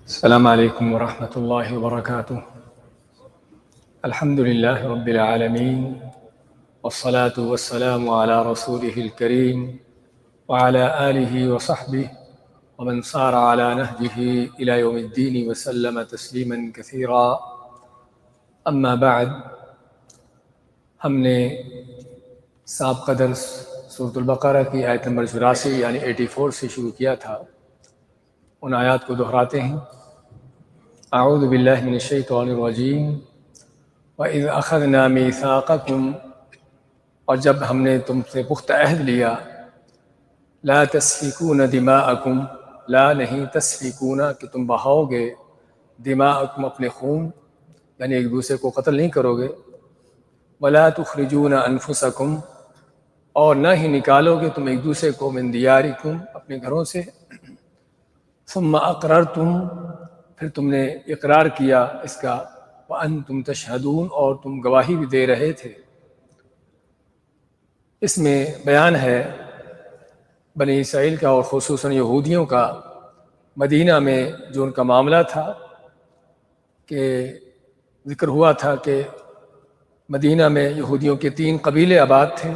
السلام عليكم ورحمة الله وبركاته. الحمد لله رب العالمين، والصلاة والسلام على رسوله الكريم وعلى آله وصحبه ومن صار على نهجه إلى يوم الدين وسلم تسليما كثيرا. أما بعد، ہم نے سابقہ درس سورۃ البقرہ کی آیت نمبر 84 یعنی 84 سے شروع کیا تھا. ان آیات کو دہراتے ہیں. اعوذ باللہ من الشیطان الرجیم وَإِذْ أَخَذْنَا مِيثَاقَكُمْ، اور جب ہم نے تم سے پختہ عہد لیا. لا تسفکون دماءکم، لا نہیں تسفکون کہ تم بہاؤ گے، دماءکم اپنے خون، یعنی ایک دوسرے کو قتل نہیں کرو گے. ولا تخرجون انفسکم، اور نہ ہی نکالو گے تم ایک دوسرے کو من دیارکم اپنے گھروں سے. ثم اقررتم، پھر تم نے اقرار کیا اس کا. وانتم تشہدون، اور تم گواہی بھی دے رہے تھے. اس میں بیان ہے بنی اسرائیل کا اور خصوصاً یہودیوں کا مدینہ میں جو ان کا معاملہ تھا، کہ ذکر ہوا تھا کہ مدینہ میں یہودیوں کے 3 قبیلے آباد تھے،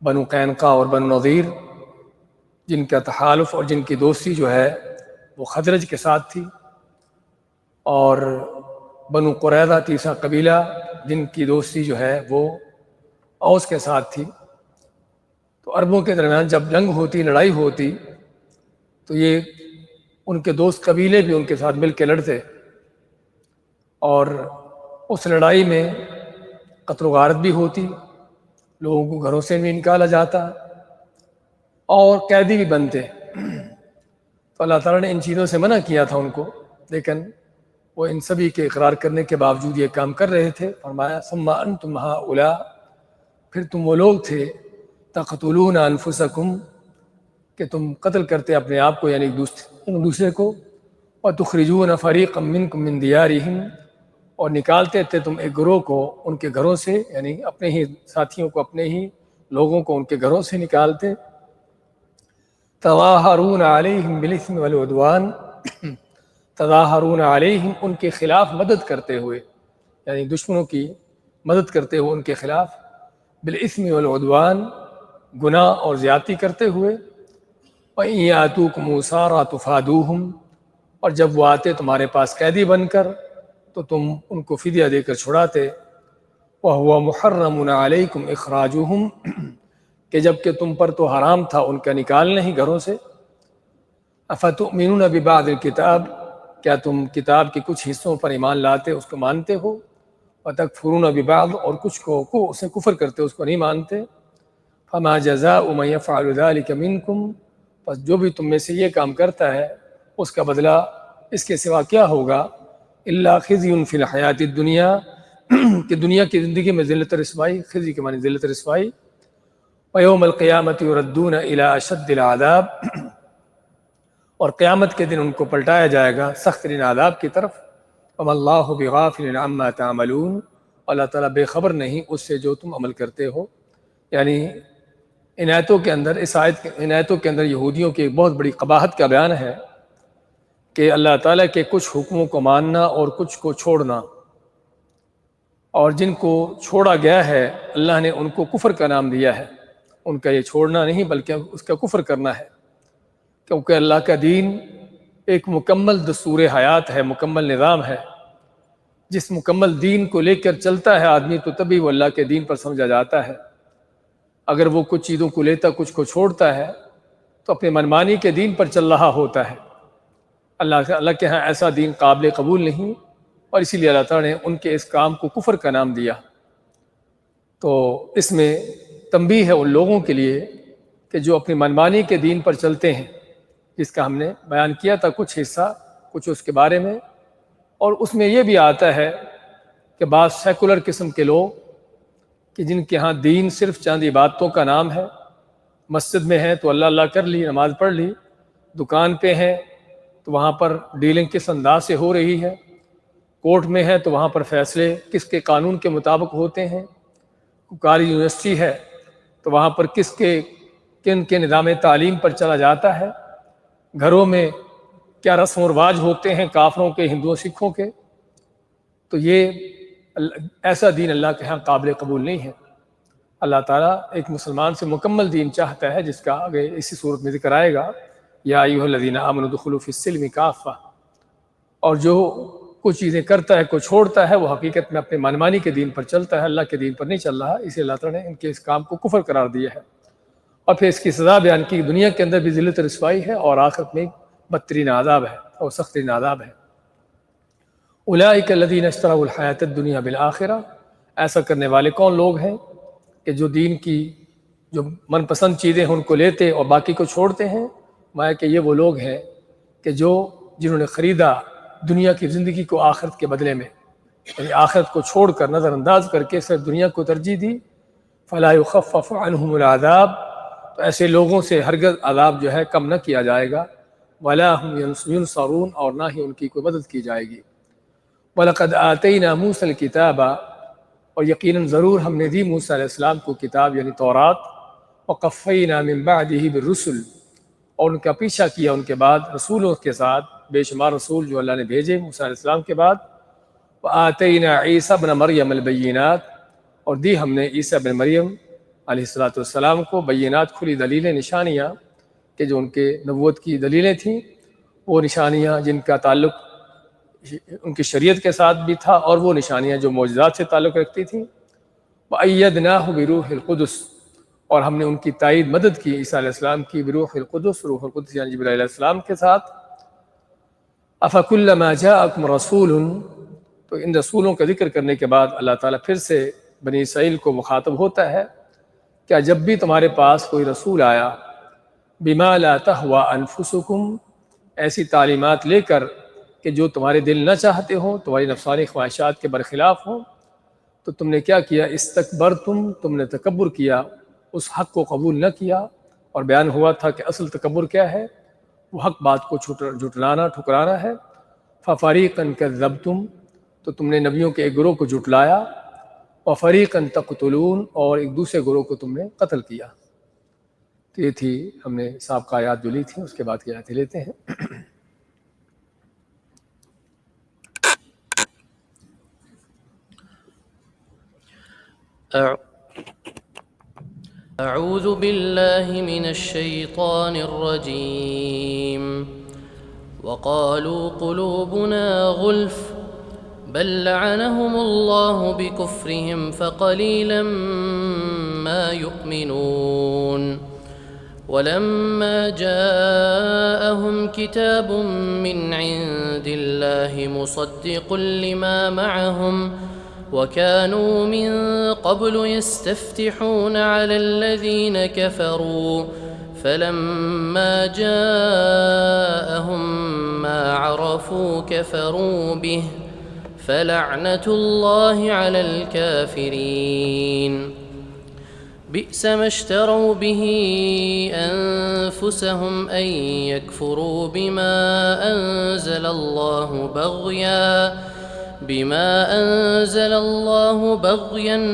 بنو قینقاع اور بنو نضیر، جن کا تحالف اور جن کی دوستی جو ہے وہ خزرج کے ساتھ تھی، اور بنو قریظہ تیسرا قبیلہ جن کی دوستی جو ہے وہ اوس کے ساتھ تھی. تو عربوں کے درمیان جب جنگ ہوتی، لڑائی ہوتی، تو یہ ان کے دوست قبیلے بھی ان کے ساتھ مل کے لڑتے، اور اس لڑائی میں قتل و غارت بھی ہوتی، لوگوں کو گھروں سے بھی نکالا جاتا، اور قیدی بھی بنتے. تو اللہ تعالیٰ نے ان چیزوں سے منع کیا تھا ان کو، لیکن وہ ان سبھی کے اقرار کرنے کے باوجود یہ کام کر رہے تھے. فرمایا ثم انتم ہؤلاء، پھر تم وہ لوگ تھے، تقتلون انفسکم کہ تم قتل کرتے اپنے آپ کو، یعنی ایک دوسرے کو. وتخرجون فریقا منکم من دیارہم، اور نکالتے تھے تم ایک گروہ کو ان کے گھروں سے، یعنی اپنے ہی ساتھیوں کو، اپنے ہی لوگوں کو ان کے گھروں سے نکالتے. تظاہرون علیہم بالاثم والعدوان، تظاہرون علیہم ان کے خلاف مدد کرتے ہوئے، یعنی دشمنوں کی مدد کرتے ہوئے ان کے خلاف، بالاثم والعدوان گناہ اور زیادتی کرتے ہوئے. وَإِن يَأْتُوكُمْ أُسَارَىٰ تُفَادُوهُمْ، اور جب وہ آتے تمہارے پاس قیدی بن کر تو تم ان کو فدیہ دے کر چھڑاتے. وَهُوَ مُحَرَّمٌ عَلَيْكُمْ إِخْرَاجُهُمْ، کہ جب کہ تم پر تو حرام تھا ان کا نکالنا ہی گھروں سے. أَفَتُؤْمِنُونَ بِبَعْضِ الْكِتَابِ، کیا تم کتاب کے کچھ حصوں پر ایمان لاتے، اس کو مانتے ہو. وَتَكْفُرُونَ بِبَعْضِ، اور کچھ کو اسے کفر کرتے، اس کو نہیں مانتے. فَمَا جَزَاءُ مَن يَفْعَلُ ذَلِكَ مِنكُمْ، پس جو بھی تم میں سے یہ کام کرتا ہے اس کا بدلہ اس کے سوا کیا ہوگا. إِلَّا خِزْيٌ فِي الْحَيَاةِ الدُّنْيَا، کہ دنیا کی زندگی میں ذلت و رسوائی، خزی کے معنی ذلت و رسوائی. وَيَوْمَ الْقِيَامَةِ يُرَدُّونَ إِلَىٰ أَشَدِّ الْعَذَابِ، اور قیامت کے دن ان کو پلٹایا جائے گا سخت ترین عذاب کی طرف. وَمَا اللَّهُ بِغَافِلٍ عَمَّا تَعْمَلُونَ، اللہ تعالیٰ بے خبر نہیں اس سے جو تم عمل کرتے ہو. یعنی ان آیتوں کے اندر، اس آیت ان آیتوں کے اندر یہودیوں کی ایک بہت بڑی قباحت کا بیان ہے کہ اللہ تعالیٰ کے کچھ حکموں کو ماننا اور کچھ کو چھوڑنا، اور جن کو چھوڑا گیا ہے اللہ نے ان کو کفر کا نام دیا ہے. ان کا یہ چھوڑنا نہیں بلکہ اس کا کفر کرنا ہے، کیونکہ اللہ کا دین ایک مکمل دستور حیات ہے، مکمل نظام ہے. جس مکمل دین کو لے کر چلتا ہے آدمی تو تبھی وہ اللہ کے دین پر سمجھا جاتا ہے. اگر وہ کچھ چیزوں کو لیتا کچھ کو چھوڑتا ہے تو اپنے منمانی کے دین پر چل رہا ہوتا ہے. اللہ کے ہاں ایسا دین قابل قبول نہیں، اور اسی لیے اللہ تعالیٰ نے ان کے اس کام کو کفر کا نام دیا. تو اس میں تنبیہ ہے ان لوگوں کے لیے کہ جو اپنی منمانی کے دین پر چلتے ہیں، جس کا ہم نے بیان کیا تھا کچھ حصہ، کچھ اس کے بارے میں. اور اس میں یہ بھی آتا ہے کہ بعض سیکولر قسم کے لوگ کہ جن کے ہاں دین صرف چند عبادتوں کا نام ہے، مسجد میں ہیں تو اللہ اللہ کر لی، نماز پڑھ لی، دکان پہ ہیں تو وہاں پر ڈیلنگ کس انداز سے ہو رہی ہے، کورٹ میں ہے تو وہاں پر فیصلے کس کے قانون کے مطابق ہوتے ہیں، کاری یونیورسٹی ہے تو وہاں پر کن کے نظام تعلیم پر چلا جاتا ہے. گھروں میں کیا رسم و رواج ہوتے ہیں کافروں کے، ہندوؤں سکھوں کے، تو یہ ایسا دین اللہ کے ہاں قابل قبول نہیں ہے۔ اللہ تعالیٰ ایک مسلمان سے مکمل دین چاہتا ہے، جس کا آگے اسی صورت میں ذکر آئے گا، یا ایھا الذین آمنوا ادخلوا فی السلم کافہ۔ اور جو کچھ چیزیں کرتا ہے، کوئی چھوڑتا ہے، وہ حقیقت میں اپنے منمانی کے دین پر چلتا ہے، اللہ کے دین پر نہیں چل رہا۔ اسی اللہ تعالیٰ نے ان کے اس کام کو کفر قرار دیا ہے، اور پھر اس کی سزا بیان کی، دنیا کے اندر بھی ذلت رسوائی ہے، اور آخرت میں بدترین عذاب ہے اور سخت ترین عذاب ہے۔ اولئک الذین اشتروا الحیاۃ الدنیا بالآخرہ، ایسا کرنے والے کون لوگ ہیں کہ جو دین کی جو من پسند چیزیں ہیں ان کو لیتے اور باقی کو چھوڑتے ہیں؟ مایا کہ یہ وہ لوگ ہیں کہ جنہوں نے خریدا دنیا کی زندگی کو آخرت کے بدلے میں، یعنی آخرت کو چھوڑ کر، نظر انداز کر کے صرف دنیا کو ترجیح دی۔ فلا یخفف عنہم العذاب، تو ایسے لوگوں سے ہرگز عذاب جو ہے کم نہ کیا جائے گا، ولا ہم ینصرون، اور نہ ہی ان کی کوئی مدد کی جائے گی۔ وَلَقَدْ آتَيْنَا مُوسَى الْكِتَابَ، اور یقیناً ضرور ہم نے دی موسیٰ علیہ السلام کو کتاب یعنی تورات، وَقَفَّيْنَا مِن بَعْدِهِ بِالرُّسُلِ، اور ان کا پیچھا کیا ان کے بعد رسولوں کے ساتھ، بے شمار رسول جو اللہ نے بھیجے موسیٰ علیہ السلام کے بعد۔ وَآتَيْنَا عِیسَیٰ ابْنَ مَرْیَمَ الْبَیِّنَاتِ، اور دی ہم نے عیسیٰ بن مریم علیہ السلام کو بینات، کھلی دلیلیں، نشانیاں، کہ جو ان کے نبوت کی دلیلیں تھیں، وہ نشانیاں جن کا تعلق ان کی شریعت کے ساتھ بھی تھا، اور وہ نشانیاں جو معجزات سے تعلق رکھتی تھیں۔ وَأَيَّدْنَاهُ بِرُوحِ الْقُدُسِ، اور ہم نے ان کی تائید مدد کی عیسیٰ علیہ السلام کی، بروح القدس، روح القدس یعنی جبرائیل علیہ السلام کے ساتھ۔ أَفَكُلَّمَا جَاءَكُمْ رَسُولٌ، تو ان رسولوں کا ذکر کرنے کے بعد اللہ تعالیٰ پھر سے بنی اسرائیل کو مخاطب ہوتا ہے، کیا جب بھی تمہارے پاس کوئی رسول آیا، بِمَا لَا تَهْوَىٰ أَنفُسُكُمْ، ایسی تعلیمات لے کر کہ جو تمہارے دل نہ چاہتے ہوں، تمہاری نفسانی خواہشات کے برخلاف ہوں، تو تم نے کیا کیا؟ استکبرتم، تم نے تکبر کیا، اس حق کو قبول نہ کیا۔ اور بیان ہوا تھا کہ اصل تکبر کیا ہے، وہ حق بات کو جھٹلانا، ٹھکرانا ہے۔ فَفَرِيقًا كَذَّبْتُمْ، تو تم نے نبیوں کے ایک گروہ کو جھٹلایا، وَفَرِيقًا تَقْتُلُونَ، اور ایک دوسرے گروہ کو تم نے قتل کیا۔ تو یہ تھی ہم نے سابقہ آیات جو لی تھی، اس کے بعد کی آیاتیں لیتے ہیں۔ أعوذ بالله من الشيطان الرجيم. وقالوا قلوبنا غلف بل لعنهم الله بكفرهم فقليلا ما يؤمنون. ولما جاءهم كتاب من عند الله مصدق لما معهم وكانوا من قبل يستفتحون على الذين كفروا فلما جاءهم ما عرفوا كفروا به فلعنة الله على الكافرين. بئس ما اشتروا به أنفسهم أن يكفروا بما أنزل الله بغيا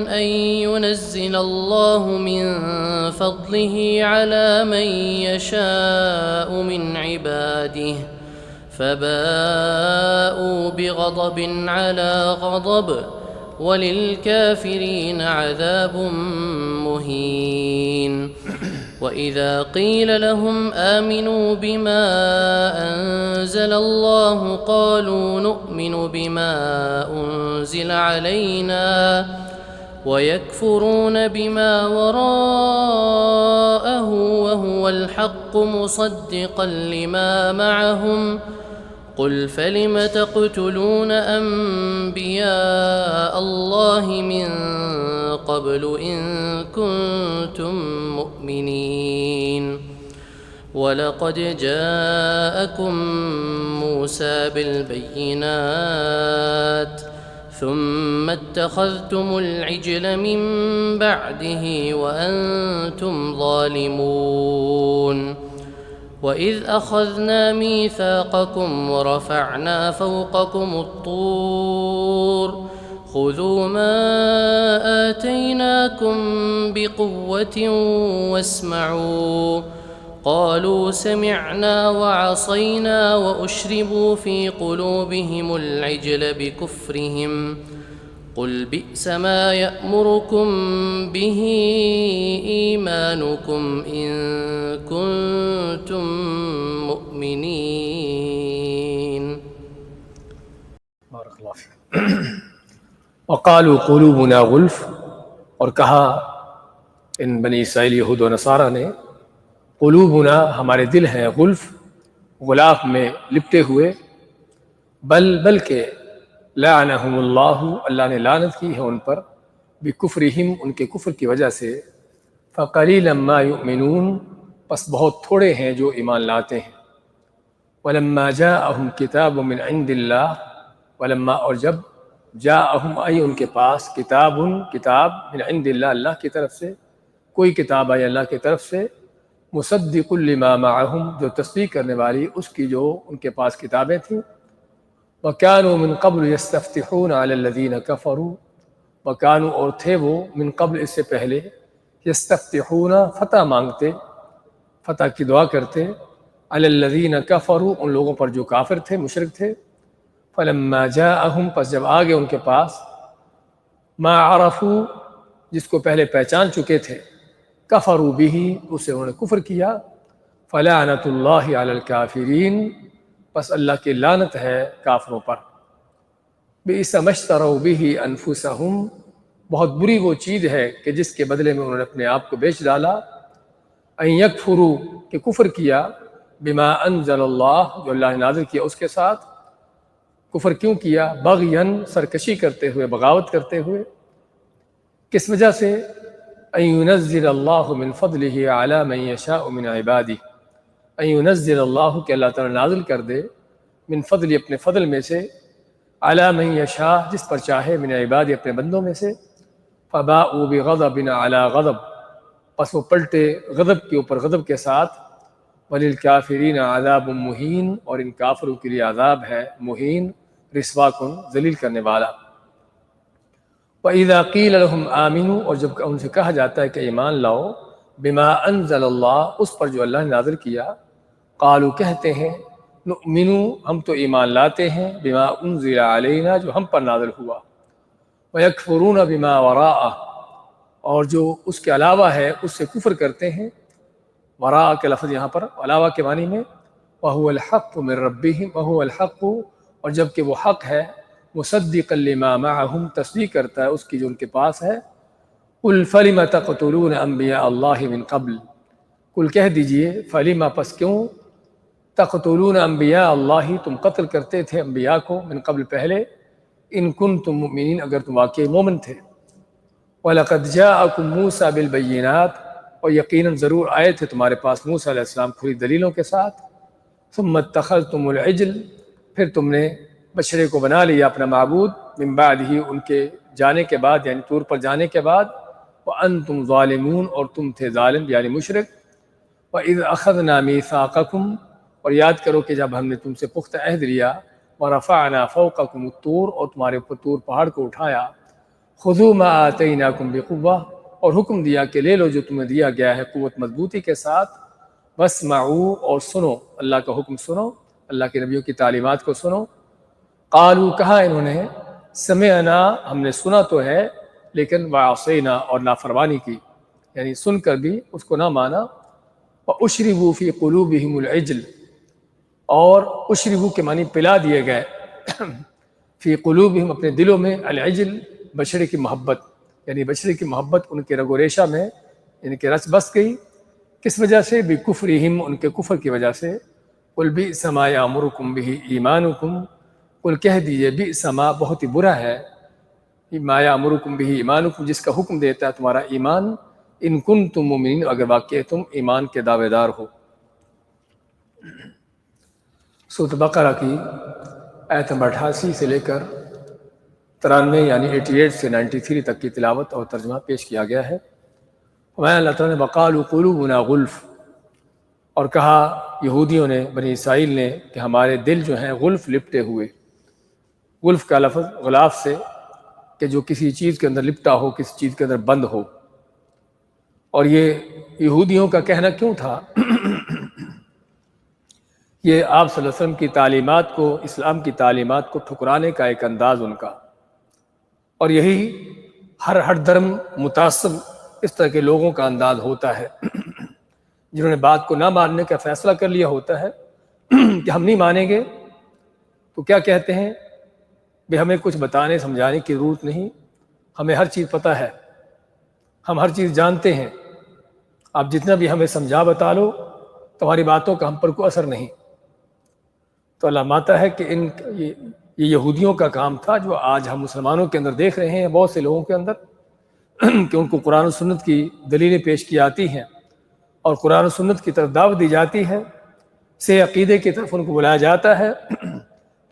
أن ينزل الله من فضله على من يشاء من عباده فباءوا بغضب على غضب وللكافرين عذاب مهين. وإذا قيل لهم آمنوا بما أنزل الله قالوا نؤمن بما أنزل علينا ويكفرون بما وراءه وهو الحق مصدقا لما معهم. قل فلم تقتلون أنبياء الله من قبل إن كنتم مؤمنين. ولقد جاءكم موسى بالبينات ثم اتخذتم العجل من بعده وأنتم ظالمون. وإذ أخذنا ميثاقكم ورفعنا فوقكم الطور خذوا ما آتيناكم بقوة واسمعوا قالوا سمعنا وعصينا وأشربوا في قلوبهم العجل بكفرهم قل بئس ما يأمركم به إيمانكم إن كنتم مؤمنين. بارک اللہ فیک. وقالوا قلوبنا غلف، اور کہا ان بنی اسرائیل یہود و نصارہ نے، قلوبنا ہمارے دل ہیں، غلف غلاف میں لپٹے ہوئے، بلکہ لعنہم اللہ، اللہ نے لعنت کی ہے ان پر، بکفرہم، ان کے کفر کی وجہ سے، فقلیلا ما یؤمنون، پس بہت تھوڑے ہیں جو ایمان لاتے ہیں، ولما جاءہم کتاب من عند اللہ، ولما، اور جب، جاءہم آئی ان کے پاس، کتاب من عند اللہ، اللہ کی طرف سے کوئی کتاب آئی اللہ کی طرف سے، مصدق لما معہم، جو تصدیق کرنے والی اس کی جو ان کے پاس کتابیں تھیں، وَكَانُوا مِن قَبْلُ يَسْتَفْتِحُونَ عَلَى الَّذِينَ كَفَرُوا، وَكَانُوا، اور تھے وہ، من قبل اس سے پہلے، یستفتحون، فتح مانگتے، فتح کی دعا کرتے، علی الذین کفروا، ان لوگوں پر جو کافر تھے، مشرک تھے، فلما جاءہم، پس جب آگے ان کے پاس، ما عرفوا، جس کو پہلے پہچان چکے تھے، کفروا بہ، اسے انہوں نے کفر کیا، فلعنۃ اللہ علی الکافرین، پس اللہ کی لعنت ہے کافروں پر، بئس ما اشتروا بہ انفسہم، بہت بری وہ چیز ہے کہ جس کے بدلے میں انہوں نے اپنے آپ کو بیچ ڈالا، ان یکفروا، کہ کفر کیا، بما انزل اللہ، جو اللہ نے نازل کیا اس کے ساتھ، کفر کیوں کیا، بغیاً، سرکشی کرتے ہوئے، بغاوت کرتے ہوئے، کس وجہ سے، ان ینزل اللہ من فضلہ علی من یشاء من عبادہ، ان ینزل اللہ، کہ اللہ تعالیٰ نازل کر دے، من فضل، اپنے فضل میں سے، علی من یشاء، جس پر چاہے، من عبادہ، اپنے بندوں میں سے، فباؤوا بغضب علی غضب، پس وہ پلٹے غضب کے اوپر غضب کے ساتھ، وللکافرین عذاب مہین، اور ان کافروں کے لیے عذاب ہے مہین، رسوا کن، ذلیل کرنے والا. وَإِذَا قِيلَ لَهُمْ آمِنُوا، اور جب ان سے کہا جاتا ہے کہ ایمان لاؤ، بما انزل اللہ، اس پر جو اللہ نے نازل کیا، قالوا، کہتے ہیں، نؤمن، ہم تو ایمان لاتے ہیں، بما انزل علینا، جو ہم پر نازل ہوا، ویکفرون بما وراءہ، اور جو اس کے علاوہ ہے اس سے کفر کرتے ہیں، وراء کے لفظ یہاں پر علاوہ کے معنی میں، وَهُوَ الْحَقُّ مِن رَبِّهِمْ، وَهُوَ الْحَقُّ، اور جب کہ وہ حق ہے، مصدقا لما معہم، تصدیق کرتا ہے اس کی جو ان کے پاس ہے، قُلْ فَلِمَ تَقْتُلُونَ أَنْبِيَاءَ اللَّهِ مِن قَبْلِ، قل کہہ دیجئے، فَلِمَ، پس کیوں، تقتلون انبیاء اللہ، تم قتل کرتے تھے انبیاء کو، من قبل، پہلے، ان کنتم مؤمنین، اگر تم واقعی مومن تھے، وَلَقَدْ جَاءَكُم مُوسَىٰ بِالْبَيِّنَاتِ، اور یقیناً ضرور آئے تھے تمہارے پاس موسیٰ علیہ السلام کھلی دلیلوں کے ساتھ، ثُمَّ اتَّخَذْتُمُ الْعِجْلَ، پھر تم نے بچڑے کو بنا لیا اپنا معبود، من بعدہ، ان کے جانے کے بعد، یعنی طور پر جانے کے بعد، وَأَنْتُمْ ظَالِمُونَ، اور تم تھے ظالم یعنی مشرک، وَإِذْ أَخَذْنَا مِيثَاقَكُمْ، اور یاد کرو کہ جب ہم نے تم سے پختہ عہد لیا، وَرَفَعْنَا فَوْقَكُمُ الطُّورَ، اور تمہارے اوپر طور پہاڑ کو اٹھایا، خُذُوا مَا آتَيْنَاكُمْ بِقُوَّةٍ، اور حکم دیا کہ لے لو جو تمہیں دیا گیا ہے قوت مضبوطی کے ساتھ، وَاسْمَعُوا، اور سنو، اللہ کا حکم سنو، اللہ کے نبیوں کی تعلیمات کو سنو، قالوا، کہا انہوں نے، سمعنا، ہم نے سنا تو ہے، لیکن وعصینا، اور نافرمانی کی، یعنی سن کر بھی اس کو نہ مانا، وَأُشْرِبُوا فِي قُلُوبِهِمُ الْعِجْلَ، اور اشربو کے معنی پلا دیے گئے، فی قلوبہم، اپنے دلوں میں، العجل، بچڑے کی محبت، یعنی بچڑے کی محبت ان کے رگ و ریشہ میں، یعنی کہ رچ بس گئی، کس وجہ سے، بکفرہم، ان کے کفر کی وجہ سے، قل بئس ما یأمرکم بہ ایمانکم، قل کہہ دیجئے، بئس ما، بہت ہی برا ہے، ما یأمرکم بہ ایمانکم، جس کا حکم دیتا ہے تمہارا ایمان، ان کنتم مومنین، اگر واقعی تم ایمان کے دعوے دار ہو. سورۃ بقرہ کی آیت نمبر 88 سے لے کر 93 یعنی 88 سے 93 تک کی تلاوت اور ترجمہ پیش کیا گیا ہے. فرمایا اللہ تعالیٰ نے، وقالوا قلوبنا غلف، اور کہا یہودیوں نے، بنی اسرائیل نے، کہ ہمارے دل جو ہیں غلف، لپٹے ہوئے. غلف کا لفظ غلاف سے، کہ جو کسی چیز کے اندر لپٹا ہو، کسی چیز کے اندر بند ہو. اور یہ یہودیوں کا کہنا کیوں تھا؟ یہ آپ صلی اللہ علیہ وسلم کی تعلیمات کو، اسلام کی تعلیمات کو ٹھکرانے کا ایک انداز ان کا، اور یہی ہر دھرم متعصب اس طرح کے لوگوں کا انداز ہوتا ہے، جنہوں نے بات کو نہ ماننے کا فیصلہ کر لیا ہوتا ہے کہ ہم نہیں مانیں گے، تو کیا کہتے ہیں کہ ہمیں کچھ بتانے سمجھانے کی ضرورت نہیں، ہمیں ہر چیز پتہ ہے، ہم ہر چیز جانتے ہیں، آپ جتنا بھی ہمیں سمجھا بتا لو تمہاری باتوں کا ہم پر کوئی اثر نہیں۔ تو اللہ ماتا ہے کہ یہ یہودیوں کا کام تھا، جو آج ہم مسلمانوں کے اندر دیکھ رہے ہیں، بہت سے لوگوں کے اندر، کہ ان کو قرآن و سنت کی دلیلیں پیش کی آتی ہیں اور قرآن و سنت کی طرف دعوت دی جاتی ہے، سے عقیدے کی طرف ان کو بلایا جاتا ہے،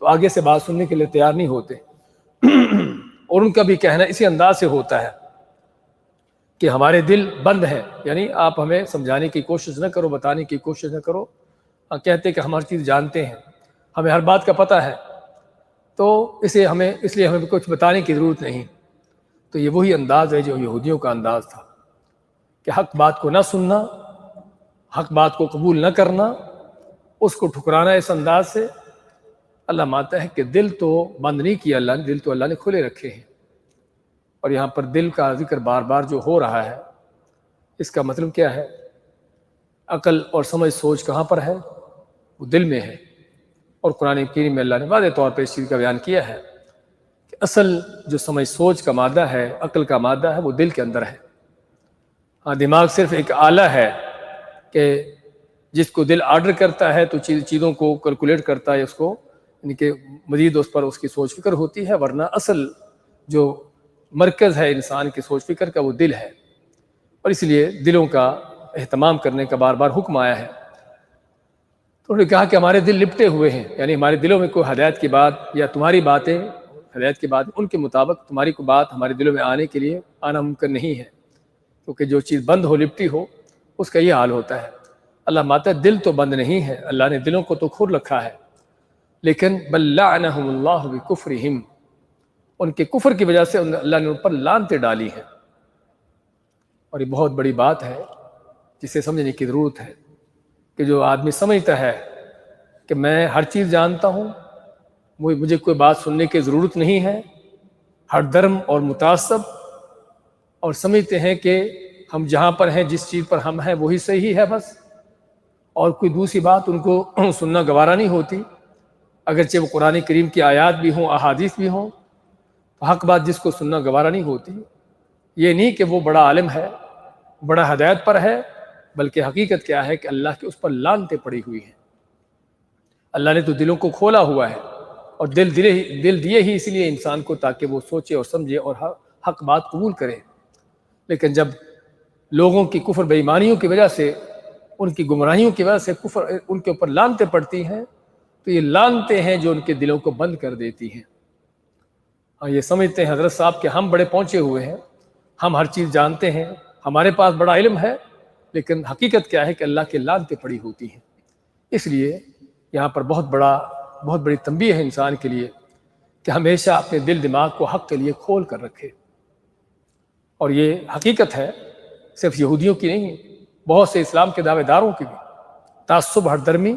تو آگے سے بات سننے کے لیے تیار نہیں ہوتے، اور ان کا بھی کہنا اسی انداز سے ہوتا ہے کہ ہمارے دل بند ہیں، یعنی آپ ہمیں سمجھانے کی کوشش نہ کرو، بتانے کی کوشش نہ کرو، کہتے کہ ہم ہر چیز جانتے ہیں، ہمیں ہر بات کا پتہ ہے، تو اس لیے ہمیں کچھ بتانے کی ضرورت نہیں۔ تو یہ وہی انداز ہے جو یہودیوں کا انداز تھا، کہ حق بات کو نہ سننا، حق بات کو قبول نہ کرنا، اس کو ٹھکرانا اس انداز سے۔ اللہ مانتا ہے کہ دل تو بند نہیں کیا اللہ نے، دل تو اللہ نے کھلے رکھے ہیں، اور یہاں پر دل کا ذکر بار بار جو ہو رہا ہے، اس کا مطلب کیا ہے؟ عقل اور سمجھ سوچ کہاں پر ہے؟ وہ دل میں ہے، اور قرآن کریم میں اللہ نے واضح طور پہ اس چیز کا بیان کیا ہے کہ اصل جو سمجھ سوچ کا مادہ ہے، عقل کا مادہ ہے، وہ دل کے اندر ہے۔ ہاں، دماغ صرف ایک آلہ ہے کہ جس کو دل آرڈر کرتا ہے تو چیزوں کو کیلکولیٹ کرتا ہے، اس کو یعنی کہ مزید اس پر اس کی سوچ فکر ہوتی ہے، ورنہ اصل جو مرکز ہے انسان کی سوچ فکر کا وہ دل ہے، اور اس لیے دلوں کا اہتمام کرنے کا بار بار حکم آیا ہے۔ تو انہوں نے کہا کہ ہمارے دل لپٹے ہوئے ہیں، یعنی ہمارے دلوں میں کوئی ہدایت کی بات یا تمہاری باتیں ہدایت کی بات، ان کے مطابق تمہاری کوئی بات ہمارے دلوں میں آنے کے لیے آنا ممکن نہیں ہے، کیونکہ جو چیز بند ہو، لپٹی ہو، اس کا یہ حال ہوتا ہے۔ اللہ ماتا ہے دل تو بند نہیں ہے، اللہ نے دلوں کو تو کھول رکھا ہے، لیکن بل لعنہم اللہ بکفرہم، ان کے کفر کی وجہ سے اللہ نے ان پر لعنتیں ڈالی ہیں۔ اور یہ بہت بڑی بات ہے جسے سمجھنے کی ضرورت ہے، کہ جو آدمی سمجھتا ہے کہ میں ہر چیز جانتا ہوں، مجھے کوئی بات سننے کی ضرورت نہیں ہے، ہر دھرم اور متعصب، اور سمجھتے ہیں کہ ہم جہاں پر ہیں، جس چیز پر ہم ہیں وہی صحیح ہے بس، اور کوئی دوسری بات ان کو سننا گوارا نہیں ہوتی، اگرچہ وہ قرآن کریم کی آیات بھی ہوں، احادیث بھی ہوں، تو حق بات جس کو سننا گوارا نہیں ہوتی۔ یہ نہیں کہ وہ بڑا عالم ہے، بڑا ہدایت پر ہے، بلکہ حقیقت کیا ہے کہ اللہ کی اس پر لعنتیں پڑی ہوئی ہیں۔ اللہ نے تو دلوں کو کھولا ہوا ہے، اور دل دیے ہی اس لیے انسان کو، تاکہ وہ سوچے اور سمجھے اور حق بات قبول کرے۔ لیکن جب لوگوں کی کفر بے ایمانیوں کی وجہ سے، ان کی گمراہیوں کی وجہ سے کفر ان کے اوپر لعنتیں پڑتی ہیں، تو یہ لعنتیں ہیں جو ان کے دلوں کو بند کر دیتی ہیں۔ ہاں، یہ سمجھتے ہیں حضرت صاحب کہ ہم بڑے پہنچے ہوئے ہیں، ہم ہر چیز جانتے ہیں، ہمارے پاس بڑا علم ہے، لیکن حقیقت کیا ہے کہ اللہ کی لعنتیں پڑی ہوتی ہیں۔ اس لیے یہاں پر بہت بڑی تنبیہ ہے انسان کے لیے کہ ہمیشہ اپنے دل دماغ کو حق کے لیے کھول کر رکھے، اور یہ حقیقت ہے صرف یہودیوں کی نہیں، بہت سے اسلام کے دعوے داروں کی بھی، تعصب، ہر درمی،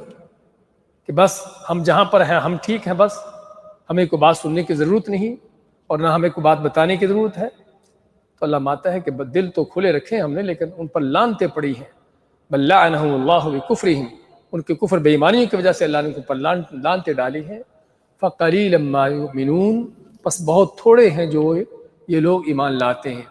کہ بس ہم جہاں پر ہیں ہم ٹھیک ہیں، بس ہمیں کوئی بات سننے کی ضرورت نہیں، اور نہ ہمیں کوئی بات بتانے کی ضرورت ہے۔ تو اللہ مانتا ہے کہ دل تو کھلے رکھے ہم نے، لیکن ان پر لعنتیں پڑی ہیں۔ بل لعنہم اللہ بکفرہم، ان کے کفر بے ایمانیوں کی وجہ سے اللہ نے ان پر لعنتیں ڈالی ہیں۔ فقلیلا ما یؤمنون، پس بہت تھوڑے ہیں جو یہ لوگ ایمان لاتے ہیں۔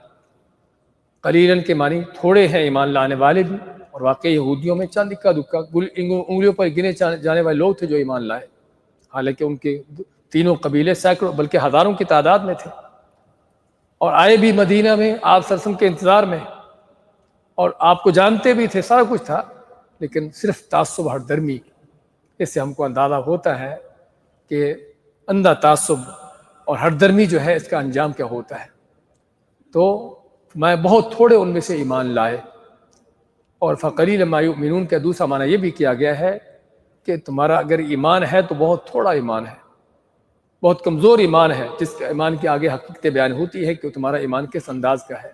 قلیلاً کے معنی تھوڑے ہیں ایمان لانے والے بھی، اور واقعی یہودیوں میں چند اکا دکا انگلیوں پر گنے جانے والے لوگ تھے جو ایمان لائے، حالانکہ ان کے تینوں قبیلے سینکڑوں بلکہ ہزاروں کی تعداد میں تھے، اور آئے بھی مدینہ میں آپ صلی اللہ علیہ وسلم کے انتظار میں، اور آپ کو جانتے بھی تھے، سارا کچھ تھا، لیکن صرف تعصب، ہر درمی، اس سے ہم کو اندازہ ہوتا ہے کہ اندھا تعصب اور ہر درمی جو ہے اس کا انجام کیا ہوتا ہے۔ تو میں بہت تھوڑے ان میں سے ایمان لائے، اور فقلیلا ما یؤمنون کا دوسرا معنی یہ بھی کیا گیا ہے کہ تمہارا اگر ایمان ہے تو بہت تھوڑا ایمان ہے، بہت کمزور ایمان ہے، جس کا ایمان کے آگے حقیقت بیان ہوتی ہے کہ تمہارا ایمان کس انداز کا ہے۔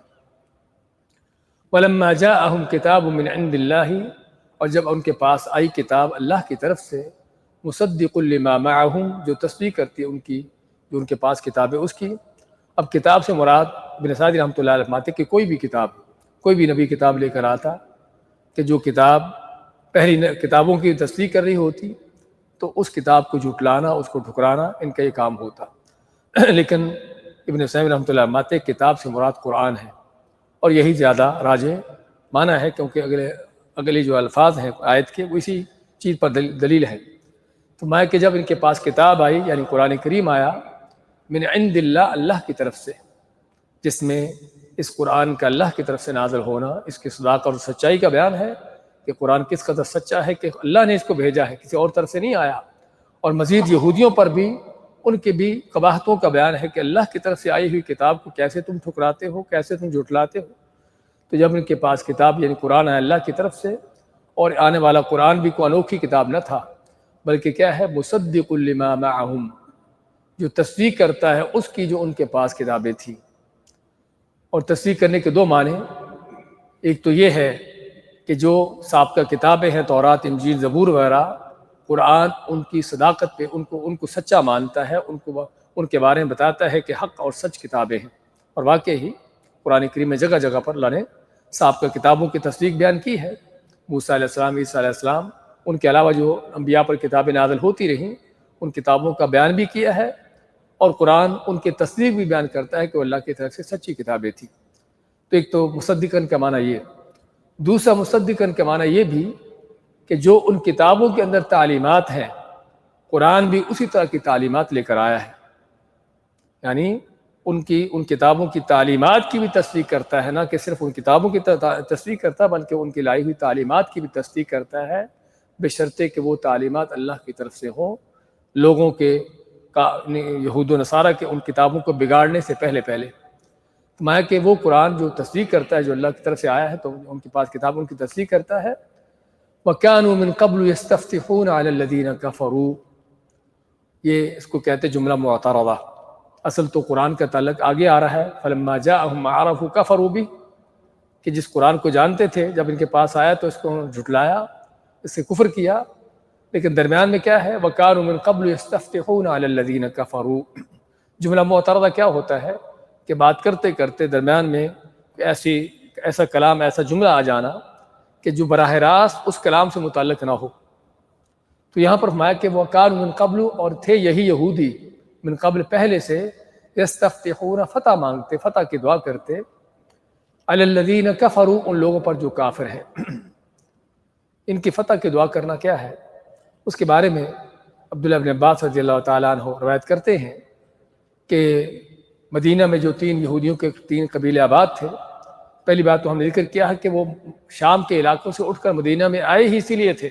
وَلَمَّا جَاءَهُمْ كِتَابٌ مِّنْ عِندِ اللَّهِ، اور جب ان کے پاس آئی کتاب اللہ کی طرف سے، مصدق لما معہم، جو تصدیق کرتی ہے ان کی، جو ان کے پاس کتاب ہے اس کی۔ اب کتاب سے مراد ابن سعدی رحمۃ اللہ علیہ فرماتے کہ کوئی بھی کتاب، کوئی بھی نبی کتاب لے کر آتا کہ جو کتاب پہلی کتابوں کی تصدیق کر رہی ہوتی تو اس کتاب کو جھٹلانا، اس کو ٹھکرانا ان کا یہ کام ہوتا۔ لیکن ابن سعید رحمۃ اللہ فرماتے کتاب سے مراد قرآن ہے، اور یہی زیادہ راجح معنی ہے، کیونکہ اگلے جو الفاظ ہیں آیت کے وہ اسی چیز پر دلیل ہے۔ تو میں کہ جب ان کے پاس کتاب آئی یعنی قرآن کریم آیا من عند اللہ، اللہ کی طرف سے، جس میں اس قرآن کا اللہ کی طرف سے نازل ہونا اس کی صداقت اور سچائی کا بیان ہے کہ قرآن کس قدر سچا ہے کہ اللہ نے اس کو بھیجا ہے، کسی اور طرف سے نہیں آیا۔ اور مزید یہودیوں پر بھی ان کی بھی قباحتوں کا بیان ہے کہ اللہ کی طرف سے آئی ہوئی کتاب کو کیسے تم ٹھکراتے ہو، کیسے تم جھٹلاتے ہو۔ تو جب ان کے پاس کتاب یعنی قرآن ہے اللہ کی طرف سے، اور آنے والا قرآن بھی کوئی انوکھی کتاب نہ تھا، بلکہ کیا ہے مصدق لما معہم، جو تصدیق کرتا ہے اس کی جو ان کے پاس کتابیں تھیں۔ اور تصدیق کرنے کے دو معنی، ایک تو یہ ہے کہ جو سابقہ کتابیں ہیں تورات، انجیل، زبور وغیرہ، قرآن ان کی صداقت پہ ان کو سچا مانتا ہے، ان کے بارے میں بتاتا ہے کہ حق اور سچ کتابیں ہیں۔ اور واقعی ہی قرآن کریم میں جگہ جگہ پر اللہ نے سابقہ کتابوں کی تصدیق بیان کی ہے۔ موسیٰ علیہ السلام، عیسیٰ علیہ السلام، ان کے علاوہ جو انبیاء پر کتابیں نازل ہوتی رہیں ان کتابوں کا بیان بھی کیا ہے، اور قرآن ان کی تصدیق بھی بیان کرتا ہے کہ وہ اللہ کی طرف سے سچی کتابیں تھیں۔ تو ایک تو مصدقاً کا معنی یہ، دوسرا مصدقاً کا معنی یہ بھی کہ جو ان کتابوں کے اندر تعلیمات ہیں، قرآن بھی اسی طرح کی تعلیمات لے کر آیا ہے، یعنی ان کتابوں کی تعلیمات کی بھی تصدیق کرتا ہے، نہ کہ صرف ان کتابوں کی تصدیق کرتا بلکہ ان کی لائی ہوئی تعلیمات کی بھی تصدیق کرتا ہے، بشرطے کہ وہ تعلیمات اللہ کی طرف سے ہوں، لوگوں کے یہود و نصارہ کے ان کتابوں کو بگاڑنے سے پہلے تو میں کہ وہ قرآن جو تصدیق کرتا ہے جو اللہ کی طرف سے آیا ہے تو ان کے پاس کتابوں کی تصدیق کرتا ہے۔ وَكَانُوا مِن قَبْلُ يَسْتَفْتِحُونَ عَلَى الَّذِينَ كَفَرُوا، یہ اس کو کہتے جملہ معترضہ، اصل تو قرآن کا تعلق آگے آ رہا ہے، فَلَمَّا جَاءَهُمْ مَا عَرَفُوا كَفَرُوا بِهِ، کہ جس قرآن کو جانتے تھے جب ان کے پاس آیا تو اس کو جھٹلایا، اس سے کفر کیا۔ لیکن درمیان میں کیا ہے وَكَانُوا مِن قَبْلُ يَسْتَفْتِحُونَ عَلَى الَّذِينَ كَفَرُوا، جملہ معترضہ کیا ہوتا ہے کہ بات کرتے کرتے درمیان میں ایسا کلام، ایسا جملہ آ جانا کہ جو براہ راست اس کلام سے متعلق نہ ہو۔ تو یہاں پر فرمایا کہ وَكَانُوا مِن قَبْلُ، اور تھے یہی یہودی من قبل پہلے سے، یستفتحون فتح مانگتے، فتح کی دعا کرتے، علی الذین کفروا ان لوگوں پر جو کافر ہیں۔ ان کی فتح کی دعا کرنا کیا ہے، اس کے بارے میں عبداللہ بن عباس رضی اللہ تعالیٰ عنہ روایت کرتے ہیں کہ مدینہ میں جو 3 یہودیوں کے 3 قبیلے آباد تھے، پہلی بات تو ہم نے ذکر کیا ہے کہ وہ شام کے علاقوں سے اٹھ کر مدینہ میں آئے ہی اسی لیے تھے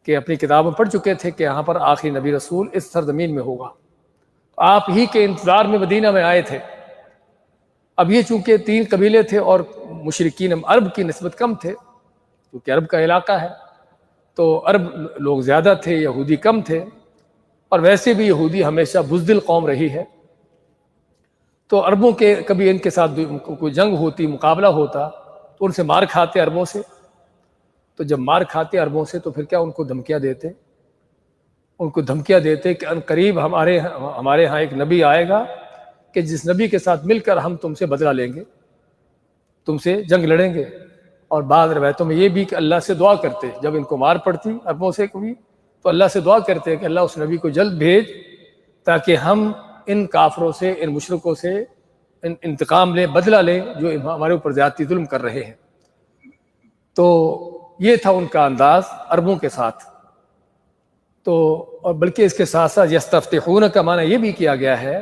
کہ اپنی کتابوں پڑھ چکے تھے کہ یہاں پر آخری نبی رسول اس سرزمین میں ہوگا، آپ ہی کے انتظار میں مدینہ میں آئے تھے۔ اب یہ چونکہ 3 قبیلے تھے اور مشرکین عرب کی نسبت کم تھے، کیونکہ عرب کا علاقہ ہے تو عرب لوگ زیادہ تھے، یہودی کم تھے، اور ویسے بھی یہودی ہمیشہ بزدل قوم رہی ہے، تو عربوں کے کبھی ان کے ساتھ کوئی جنگ ہوتی، مقابلہ ہوتا تو ان سے مار کھاتے عربوں سے، تو جب مار کھاتے عربوں سے تو پھر کیا ان کو دھمکیاں دیتے کہ ان قریب ہمارے ہاں ایک نبی آئے گا کہ جس نبی کے ساتھ مل کر ہم تم سے بدلہ لیں گے، تم سے جنگ لڑیں گے۔ اور بعض روایتوں میں یہ بھی کہ اللہ سے دعا کرتے، جب ان کو مار پڑتی عربوں سے کبھی تو اللہ سے دعا کرتے کہ اللہ اس نبی کو جلد بھیج تاکہ ہم ان کافروں سے، ان مشرکوں سے انتقام لیں، بدلہ لیں جو ہمارے اوپر زیادتی ظلم کر رہے ہیں۔ تو یہ تھا ان کا انداز عربوں کے ساتھ۔ تو اور بلکہ اس کے ساتھ ساتھ یستفتحون کا معنی یہ بھی کیا گیا ہے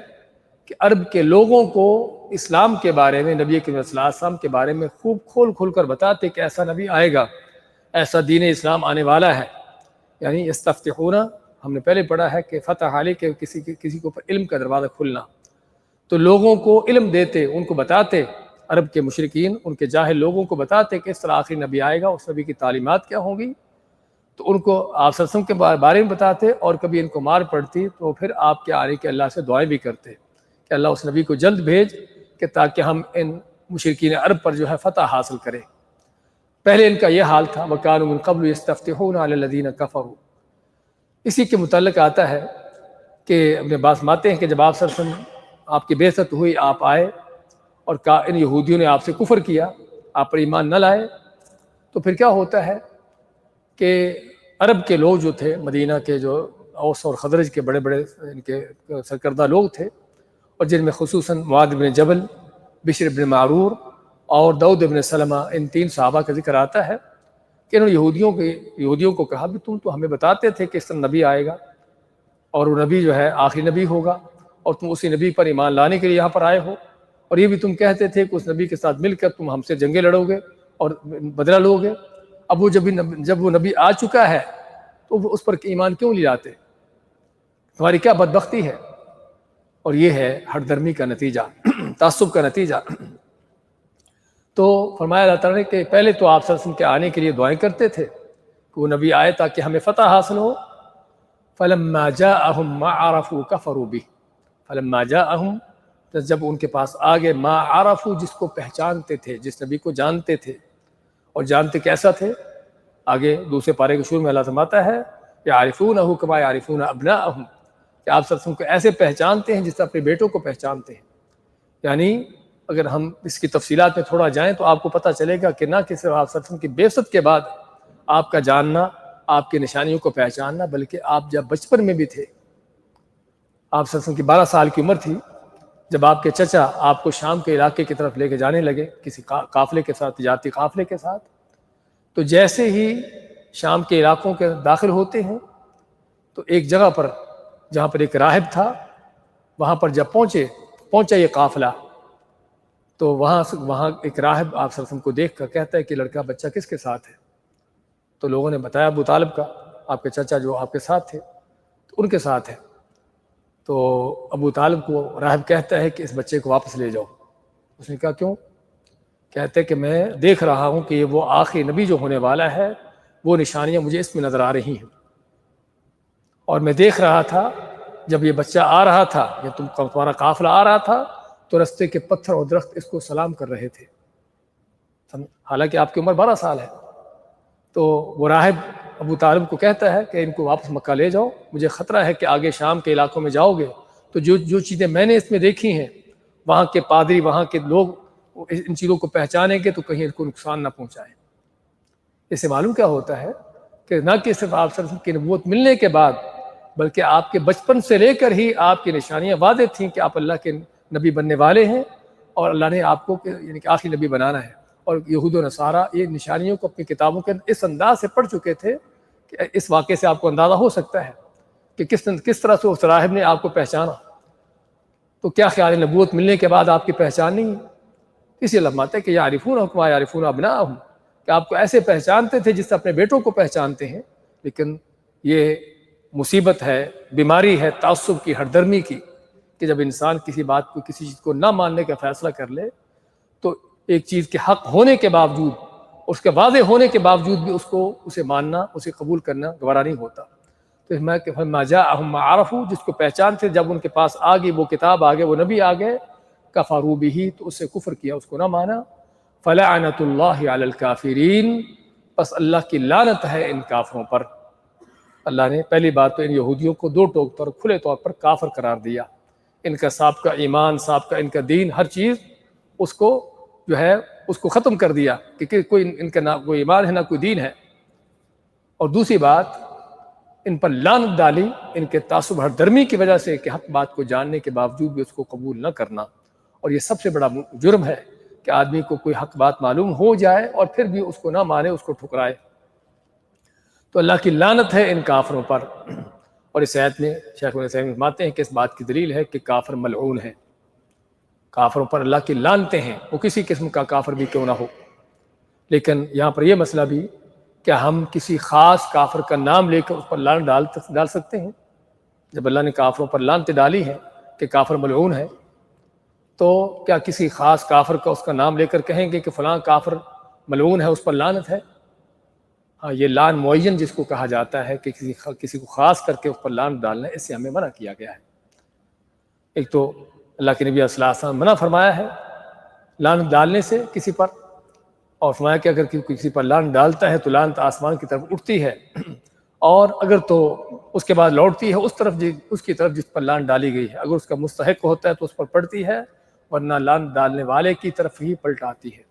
کہ عرب کے لوگوں کو اسلام کے بارے میں، نبی کریم صلی اللہ علیہ وسلم کے بارے میں خوب کھول کر بتاتے کہ ایسا نبی آئے گا، ایسا دین اسلام آنے والا ہے۔ یعنی یستفتحون ہم نے پہلے پڑھا ہے کہ فتح علی کے کسی کے اوپر علم کا دروازہ کھلنا، تو لوگوں کو علم دیتے، ان کو بتاتے، عرب کے مشرکین ان کے جاہل لوگوں کو بتاتے کہ اس طرح آخری نبی آئے گا، اس نبی کی تعلیمات کیا ہوں گی، تو ان کو آپ صلی اللہ علیہ وسلم کے بارے میں بتاتے، اور کبھی ان کو مار پڑتی تو پھر آپ کے آنے کے اللہ سے دعائیں بھی کرتے کہ اللہ اس نبی کو جلد بھیج کہ تاکہ ہم ان مشرکین عرب پر جو ہے فتح حاصل کریں۔ پہلے ان کا یہ حال تھا وَكَانُوا مِن قَبْلُ يَسْتَفْتِحُونَ عَلَى الَّذِينَ كَفَرُوا۔ اسی کے متعلق آتا ہے کہ ابن عباس ماتے ہیں کہ جب آپ صلی اللہ علیہ وسلم آپ کی بعثت ہوئی، آپ آئے اور ان یہودیوں نے آپ سے کفر کیا، آپ پر ایمان نہ لائے، تو پھر کیا ہوتا ہے کہ عرب کے لوگ جو تھے، مدینہ کے جو اوس اور خزرج کے بڑے بڑے ان کے سرکردہ لوگ تھے، اور جن میں خصوصاً معاذ بن جبل، بشر بن معرور اور داؤد بن سلمہ، ان 3 صحابہ کا ذکر آتا ہے کہ انہوں نے یہودیوں کو کہا بھی تم تو ہمیں بتاتے تھے کہ اس طرح نبی آئے گا اور وہ نبی جو ہے آخری نبی ہوگا، اور تم اسی نبی پر ایمان لانے کے لیے یہاں پر آئے ہو، اور یہ بھی تم کہتے تھے کہ اس نبی کے ساتھ مل کر تم ہم سے جنگیں لڑو گے اور بدلہ لو گے۔ اب وہ جب وہ نبی آ چکا ہے تو اس پر ایمان کیوں لے آتے؟ تمہاری کیا بدبختی ہے؟ اور یہ ہے ہٹ درمی کا نتیجہ، تعصب کا نتیجہ۔ تو فرمایا اللہ تعالیٰ نے کہ پہلے تو آپ صلی اللہ علیہ وسلم کے آنے کے لیے دعائیں کرتے تھے کہ وہ نبی آئے تاکہ ہمیں فتح حاصل ہو۔ فلما جاءهم ما عرفوا كفروا به، فلما جاءهم، جب ان کے پاس آگے ما عرفوا، جس کو پہچانتے تھے، جس نبی کو جانتے تھے، اور جانتے کیسا تھے؟ آگے دوسرے پارے کے شروع میں اللہ فرماتا ہے یعرفونہ کما یعرفون ابناءہم، کہ آپ صلی اللہ علیہ وسلم کو ایسے پہچانتے ہیں جس طرح اپنے بیٹوں کو پہچانتے ہیں۔ یعنی اگر ہم اس کی تفصیلات میں تھوڑا جائیں تو آپ کو پتہ چلے گا کہ نہ کہ صرف آپ صلی اللہ علیہ وسلم کی بعثت کے بعد آپ کا جاننا، آپ کی نشانیوں کو پہچاننا، بلکہ آپ جب بچپن میں بھی تھے، آپ صلی اللہ علیہ وسلم کی 12 سال کی عمر تھی جب آپ کے چچا آپ کو شام کے علاقے کی طرف لے کے جانے لگے کسی قافلے کے ساتھ، تجارتی قافلے کے ساتھ، تو جیسے ہی شام کے علاقوں کے داخل ہوتے ہیں تو ایک جگہ پر جہاں پر ایک راہب تھا، وہاں پر جب پہنچا یہ قافلہ، تو وہاں ایک راہب آپ صلی اللہ علیہ وسلم کو دیکھ کر کہتا ہے کہ لڑکا بچہ کس کے ساتھ ہے؟ تو لوگوں نے بتایا ابو طالب کا، آپ کے چچا جو آپ کے ساتھ تھے تو ان کے ساتھ ہے۔ تو ابو طالب کو راہب کہتا ہے کہ اس بچے کو واپس لے جاؤ۔ اس نے کہا کیوں؟ کہتے ہیں کہ میں دیکھ رہا ہوں کہ یہ وہ آخری نبی جو ہونے والا ہے، وہ نشانیاں مجھے اس میں نظر آ رہی ہیں، اور میں دیکھ رہا تھا جب یہ بچہ آ رہا تھا، یا تمہارا قافلہ آ رہا تھا، تو رستے کے پتھر اور درخت اس کو سلام کر رہے تھے، حالانکہ آپ کی عمر 12 سال ہے۔ تو وہ راہب ابو طالب کو کہتا ہے کہ ان کو واپس مکہ لے جاؤ، مجھے خطرہ ہے کہ آگے شام کے علاقوں میں جاؤ گے تو جو چیزیں میں نے اس میں دیکھی ہیں، وہاں کے پادری، وہاں کے لوگ ان چیزوں کو پہچانیں گے تو کہیں ان کو نقصان نہ پہنچائیں۔ اس سے معلوم کیا ہوتا ہے کہ نہ کہ صرف آپ صلی اللہ علیہ وسلم کی نبوت ملنے کے بعد، بلکہ آپ کے بچپن سے لے کر ہی آپ کی نشانیاں واضح تھیں کہ آپ اللہ کے نبی بننے والے ہیں، اور اللہ نے آپ کو یعنی کہ آخری نبی بنانا ہے۔ اور یہود و نصارہ یہ نشانیوں کو اپنی کتابوں کے اس انداز سے پڑھ چکے تھے کہ اس واقعے سے آپ کو اندازہ ہو سکتا ہے کہ کس طرح سے اس راہب نے آپ کو پہچانا۔ تو کیا خیال ہے نبوت ملنے کے بعد آپ کی پہچان نہیں؟ اسی اللہ فرماتا ہے کہ یعرفونہ کما یعرفون ابناءہم، کہ آپ کو ایسے پہچانتے تھے جس سے اپنے بیٹوں کو پہچانتے ہیں۔ لیکن یہ مصیبت ہے، بیماری ہے تعصب کی، ہٹ درمی کی، کہ جب انسان کسی بات کو، کسی چیز کو نہ ماننے کا فیصلہ کر لے تو ایک چیز کے حق ہونے کے باوجود، اس کے واضح ہونے کے باوجود بھی اسے ماننا، اسے قبول کرنا گوارا نہیں ہوتا۔ تو میں کہ فلما جاءهم ما عرفوا، جس کو پہچان تھے، جب ان کے پاس آ گئی وہ کتاب، آ گئے وہ نبی آ گئے، کفروا به، تو اس سے کفر کیا، اس کو نہ مانا۔ فلعنت اللہ علی الکافرین، بس اللہ کی لعنت ہے ان کافروں پر۔ اللہ نے پہلی بات تو ان یہودیوں کو دو ٹوک طور کھلے طور پر کافر قرار دیا، ان کا سابقہ ایمان، سابقہ ان کا دین، ہر چیز اس کو جو ہے اس کو ختم کر دیا کہ کوئی ان کا نہ کوئی ایمان ہے نہ کوئی دین ہے۔ اور دوسری بات، ان پر لعنت ڈالی ان کے تعصب ہر درمی کی وجہ سے کہ حق بات کو جاننے کے باوجود بھی اس کو قبول نہ کرنا۔ اور یہ سب سے بڑا جرم ہے کہ آدمی کو کوئی حق بات معلوم ہو جائے اور پھر بھی اس کو نہ مانے، اس کو ٹھکرائے۔ تو اللہ کی لعنت ہے ان کافروں پر۔ اور اس آیت میں شیخ الاسلام فرماتے ہیں کہ اس بات کی دلیل ہے کہ کافر ملعون ہے، کافروں پر اللہ کی لعنتیں ہیں، وہ کسی قسم کا کافر بھی کیوں نہ ہو۔ لیکن یہاں پر یہ مسئلہ بھی کہ ہم کسی خاص کافر کا نام لے کر اس پر لعنت ڈال سکتے ہیں؟ جب اللہ نے کافروں پر لعنتیں ڈالی ہیں کہ کافر ملعون ہے، تو کیا کسی خاص کافر کا اس کا نام لے کر کہیں گے کہ فلاں کافر ملعون ہے، اس پر لعنت ہے؟ ہاں، یہ لعن معین جس کو کہا جاتا ہے کہ کسی کو خاص کر کے اس پر لعنت ڈالنا ہے، اس سے ہمیں منع کیا گیا ہے۔ ایک تو اللہ کے نبی صلی اللہ علیہ وسلم منع فرمایا ہے لعنت ڈالنے سے کسی پر، اور فرمایا کہ اگر کسی پر لعنت ڈالتا ہے تو لعنت آسمان کی طرف اٹھتی ہے اور اگر تو اس کے بعد لوٹتی ہے اس کی طرف جس پر لان ڈالی گئی ہے، اگر اس کا مستحق ہوتا ہے تو اس پر پڑتی ہے، ورنہ لان ڈالنے والے کی طرف ہی پلٹ آتی ہے۔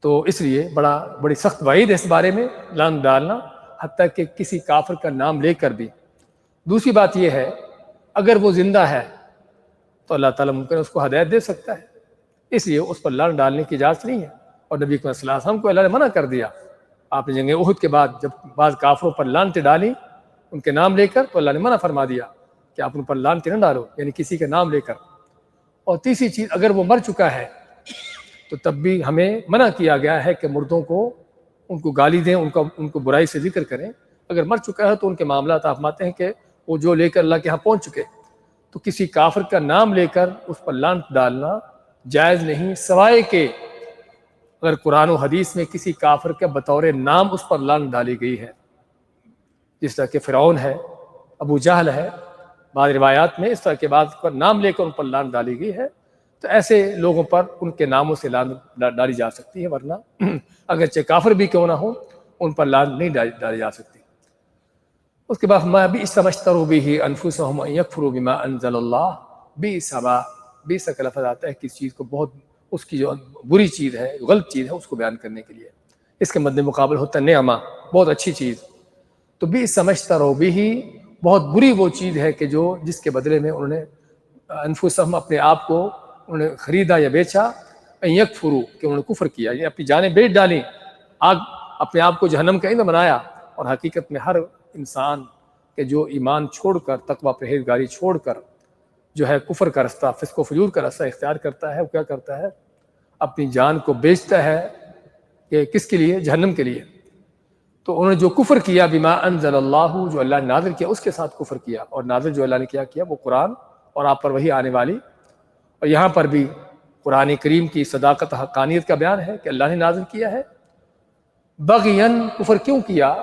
تو اس لیے بڑی سخت وعید ہے اس بارے میں، لان ڈالنا، حتیٰ کہ کسی کافر کا نام لے کر بھی۔ دوسری بات یہ ہے، اگر وہ زندہ ہے تو اللہ تعالیٰ ممکن اس کو ہدایت دے سکتا ہے، اس لیے اس پر لان ڈالنے کی اجازت نہیں ہے۔ اور نبی صلی اللہ علیہ وسلم کو اللہ نے منع کر دیا۔ آپ نے جنگ احد کے بعد جب بعض کافروں پر لعنتیں ڈالی ان کے نام لے کر، تو اللہ نے منع فرما دیا کہ آپ ان پر لعنتیں نہ ڈالو، یعنی کسی کے نام لے کر۔ اور تیسری چیز، اگر وہ مر چکا ہے تو تب بھی ہمیں منع کیا گیا ہے کہ مردوں کو ان کو گالی دیں، ان کو برائی سے ذکر کریں۔ اگر مر چکا ہے تو ان کے معاملات آپ مانتے ہیں کہ وہ جو لے کر اللہ کے ہاں پہنچ چکے، تو کسی کافر کا نام لے کر اس پر لعنت ڈالنا جائز نہیں، سوائے کہ اگر قرآن و حدیث میں کسی کافر کے بطور نام اس پر لعنت ڈالی گئی ہے، جس طرح کہ فرعون ہے، ابو جہل ہے، بعض روایات میں اس طرح کے بعد پر نام لے کر ان پر لعنت ڈالی گئی ہے، تو ایسے لوگوں پر ان کے ناموں سے لعنت ڈالی جا سکتی ہے، ورنہ اگرچہ کافر بھی کیوں نہ ہو ان پر لعنت نہیں ڈالی جا سکتی۔ اس کے بعد ما بئس ما اشتروا به انفسهم ان يكفروا بما انزل الله، بئس کا لفظ آتا ہے کسی چیز کو بہت، اس کی جو بری چیز ہے، غلط چیز ہے، اس کو بیان کرنے کے لیے۔ اس کے مد مقابل ہوتا ہے نعمہ، بہت اچھی چیز۔ تو بئس ما اشتروا به، بہت بری وہ چیز ہے کہ جس کے بدلے میں انہوں نے انفسهم، اپنے آپ کو انہوں نے خریدا یا بیچا، ان یکفروا، کہ انہوں نے کفر کیا، یعنی اپنی جانیں بیچ ڈالیں، اپنے آپ کو جہنم کا ایندھن بنایا۔ اور حقیقت میں ہر انسان کہ جو ایمان چھوڑ کر، تقوی پرہیزگاری چھوڑ کر جو ہے کفر کا رستہ، فسق و فجور کا رستہ اختیار کرتا ہے، وہ کیا کرتا ہے؟ اپنی جان کو بیچتا ہے، کہ کس کے لیے؟ جہنم کے لیے۔ تو انہوں نے جو کفر کیا بما انزل اللہ، جو اللہ نے نازل کیا اس کے ساتھ کفر کیا، اور نازل جو اللہ نے کیا وہ قرآن اور آپ پر وہی آنے والی۔ اور یہاں پر بھی قرآن کریم کی صداقت، حقانیت کا بیان ہے کہ اللہ نے نازل کیا ہے۔ بغین، کفر کیوں کیا؟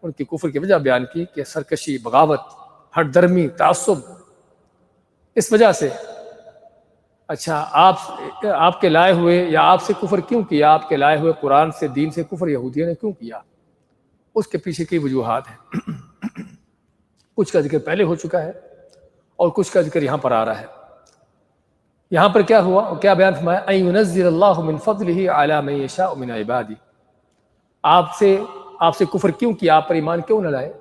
ان کی کفر کی وجہ بیان کی کہ سرکشی، بغاوت، ہٹ درمی، تعصب، اس وجہ سے۔ اچھا، آپ کے لائے ہوئے یا آپ سے کفر کیوں کیا؟ آپ کے لائے ہوئے قرآن سے، دین سے کفر یہودیوں نے کیوں کیا؟ اس کے پیچھے کی وجوہات ہیں، کچھ کا ذکر پہلے ہو چکا ہے اور کچھ کا ذکر یہاں پر آ رہا ہے۔ یہاں پر کیا ہوا اور کیا بیان فرمایا؟ ان ينزل اللہ من فضلہ علی من یشاء من عبادہ، آپ سے کفر کیوں کیا؟ آپ پر ایمان کیوں نہ لائے؟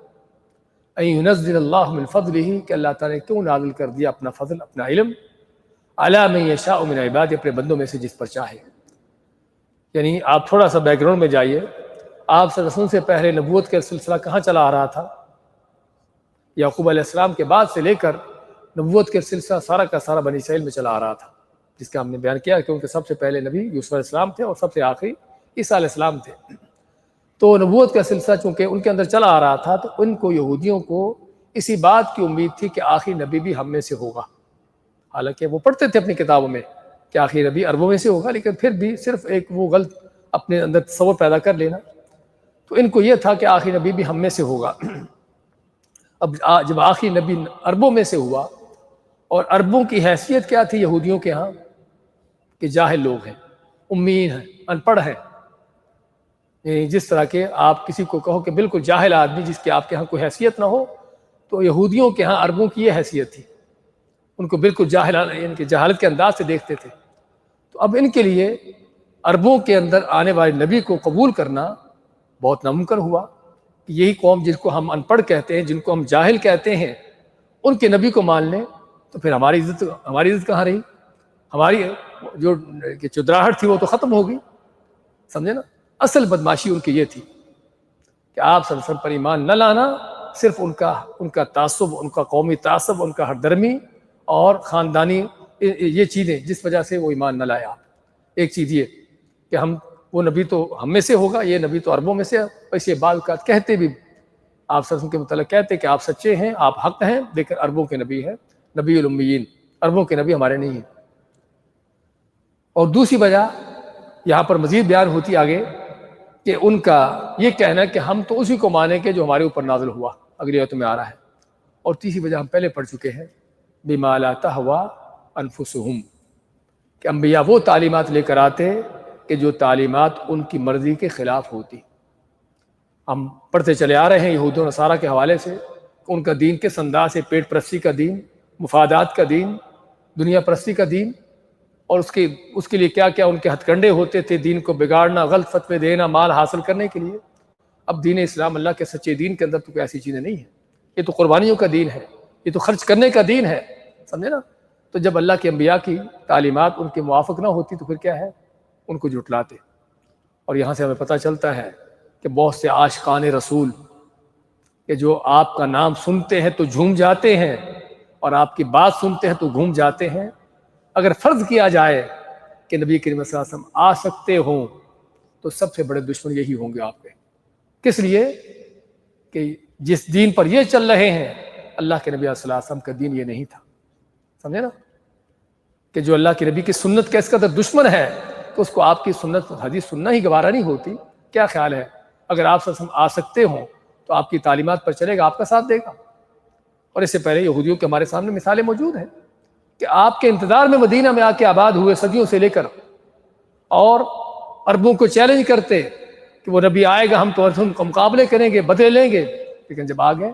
ان ينزل اللہ من فضلہ، کہ اللہ تعالیٰ نے کیوں نازل کر دیا اپنا فضل، اپنا علم، علی من یشاء من عبادہ، اپنے بندوں میں سے جس پر چاہے۔ یعنی آپ تھوڑا سا بیک گراؤنڈ میں جائیے، آپ صلی اللہ علیہ وسلم سے پہلے نبوت کا سلسلہ کہاں چلا آ رہا تھا؟ یعقوب علیہ السلام کے بعد سے لے کر نبوت کے سلسلہ سارا کا سارا بنی اسرائیل میں چلا آ رہا تھا، جس کا ہم نے بیان کیا کہ ان کے سب سے پہلے نبی یوسف علیہ السلام تھے اور سب سے آخری عیسیٰ علیہ السلام تھے۔ تو نبوت کا سلسلہ چونکہ ان کے اندر چلا آ رہا تھا، تو ان کو، یہودیوں کو، اسی بات کی امید تھی کہ آخری نبی بھی ہم میں سے ہوگا۔ حالانکہ وہ پڑھتے تھے اپنی کتابوں میں کہ آخری نبی عربوں میں سے ہوگا، لیکن پھر بھی صرف ایک وہ غلط اپنے اندر تصور پیدا کر لینا۔ تو ان کو یہ تھا کہ آخری نبی بھی ہم میں سے ہوگا۔ اب جب آخری نبی عربوں میں سے ہوا، اور عربوں کی حیثیت کیا تھی یہودیوں کے ہاں؟ کہ جاہل لوگ ہیں، امیین ہیں، ان پڑھ ہیں۔ جس طرح کہ آپ کسی کو کہو کہ بالکل جاہل آدمی جس کی آپ کے ہاں کوئی حیثیت نہ ہو، تو یہودیوں کے ہاں عربوں کی یہ حیثیت تھی، ان کو بالکل جاہل، ان کے جہالت کے انداز سے دیکھتے تھے۔ تو اب ان کے لیے عربوں کے اندر آنے والے نبی کو قبول کرنا بہت ناممکن ہوا۔ یہی قوم جس کو ہم ان پڑھ کہتے ہیں، جن کو ہم جاہل کہتے ہیں، ان کے نبی کو مان لیں تو پھر ہماری عزت کہاں رہی؟ ہماری جو چدراہٹ تھی وہ تو ختم ہو گئی، سمجھے نا؟ اصل بدماشی ان کی یہ تھی کہ آپ صلی اللہ علیہ وسلم پر ایمان نہ لانا، صرف ان کا تعصب، ان کا قومی تعصب، ان کا ہردرمی اور خاندانی یہ چیزیں جس وجہ سے وہ ایمان نہ لائے آپ۔ ایک چیز یہ کہ وہ نبی تو ہم میں سے ہوگا، یہ نبی تو عربوں میں سے ہے۔ ویسے بعض اوقات کہتے بھی آپ صلی اللہ علیہ وسلم کے متعلق کہتے کہ آپ سچے ہیں، آپ حق ہیں، لیکن عربوں کے نبی ہے، نبی الامیین، عربوں کے نبی ہمارے نہیں ہیں۔ اور دوسری وجہ یہاں پر مزید بیان ہوتی آگے کہ ان کا یہ کہنا کہ ہم تو اسی کو مانیں کہ جو ہمارے اوپر نازل ہوا، اگلی آیت میں آ رہا ہے۔ اور تیسری وجہ ہم پہلے پڑھ چکے ہیں، بما لا تہوی انفسہم، کہ انبیاء وہ تعلیمات لے کر آتے کہ جو تعلیمات ان کی مرضی کے خلاف ہوتی۔ ہم پڑھتے چلے آ رہے ہیں یہود و نصارہ کے حوالے سے، ان کا دین کس انداز سے پیٹ پرستی کا دین، مفادات کا دین، دنیا پرستی کا دین، اور اس کے لیے کیا کیا ان کے ہتھ کنڈے ہوتے تھے، دین کو بگاڑنا، غلط فتوے دینا مال حاصل کرنے کے لیے۔ اب دین اسلام، اللہ کے سچے دین کے اندر تو کوئی ایسی چیزیں نہیں ہیں، یہ تو قربانیوں کا دین ہے، یہ تو خرچ کرنے کا دین ہے، سمجھے نا؟ تو جب اللہ کے انبیاء کی تعلیمات ان کے موافق نہ ہوتی تو پھر کیا ہے، ان کو جھٹلاتے۔ اور یہاں سے ہمیں پتہ چلتا ہے کہ بہت سے عاشقان رسول کہ جو آپ کا نام سنتے ہیں تو جھوم جاتے ہیں، اور آپ کی بات سنتے ہیں تو گھوم جاتے ہیں۔ اگر فرض کیا جائے کہ نبی کریم صلی اللہ علیہ وسلم آ سکتے ہوں تو سب سے بڑے دشمن یہی ہوں گے آپ کے۔ کس لیے؟ کہ جس دین پر یہ چل رہے ہیں، اللہ کے نبی صلی اللہ علیہ وسلم کا دین یہ نہیں تھا، سمجھے نا؟ کہ جو اللہ کے نبی کی سنت کا اس قدر دشمن ہے تو اس کو آپ کی سنت حدیث سننا ہی گوارا نہیں ہوتی۔ کیا خیال ہے اگر آپ صلی اللہ علیہ وسلم آ سکتے ہوں تو آپ کی تعلیمات پر چلے گا، آپ کا ساتھ دے گا؟ اور اس سے پہلے یہودیوں کے ہمارے سامنے مثالیں موجود ہیں کہ آپ کے انتظار میں مدینہ میں آ کے آباد ہوئے صدیوں سے لے کر، اور عربوں کو چیلنج کرتے کہ وہ نبی آئے گا، ہم تو ان کا مقابلے کریں گے، بدلے لیں گے، لیکن جب آ گئے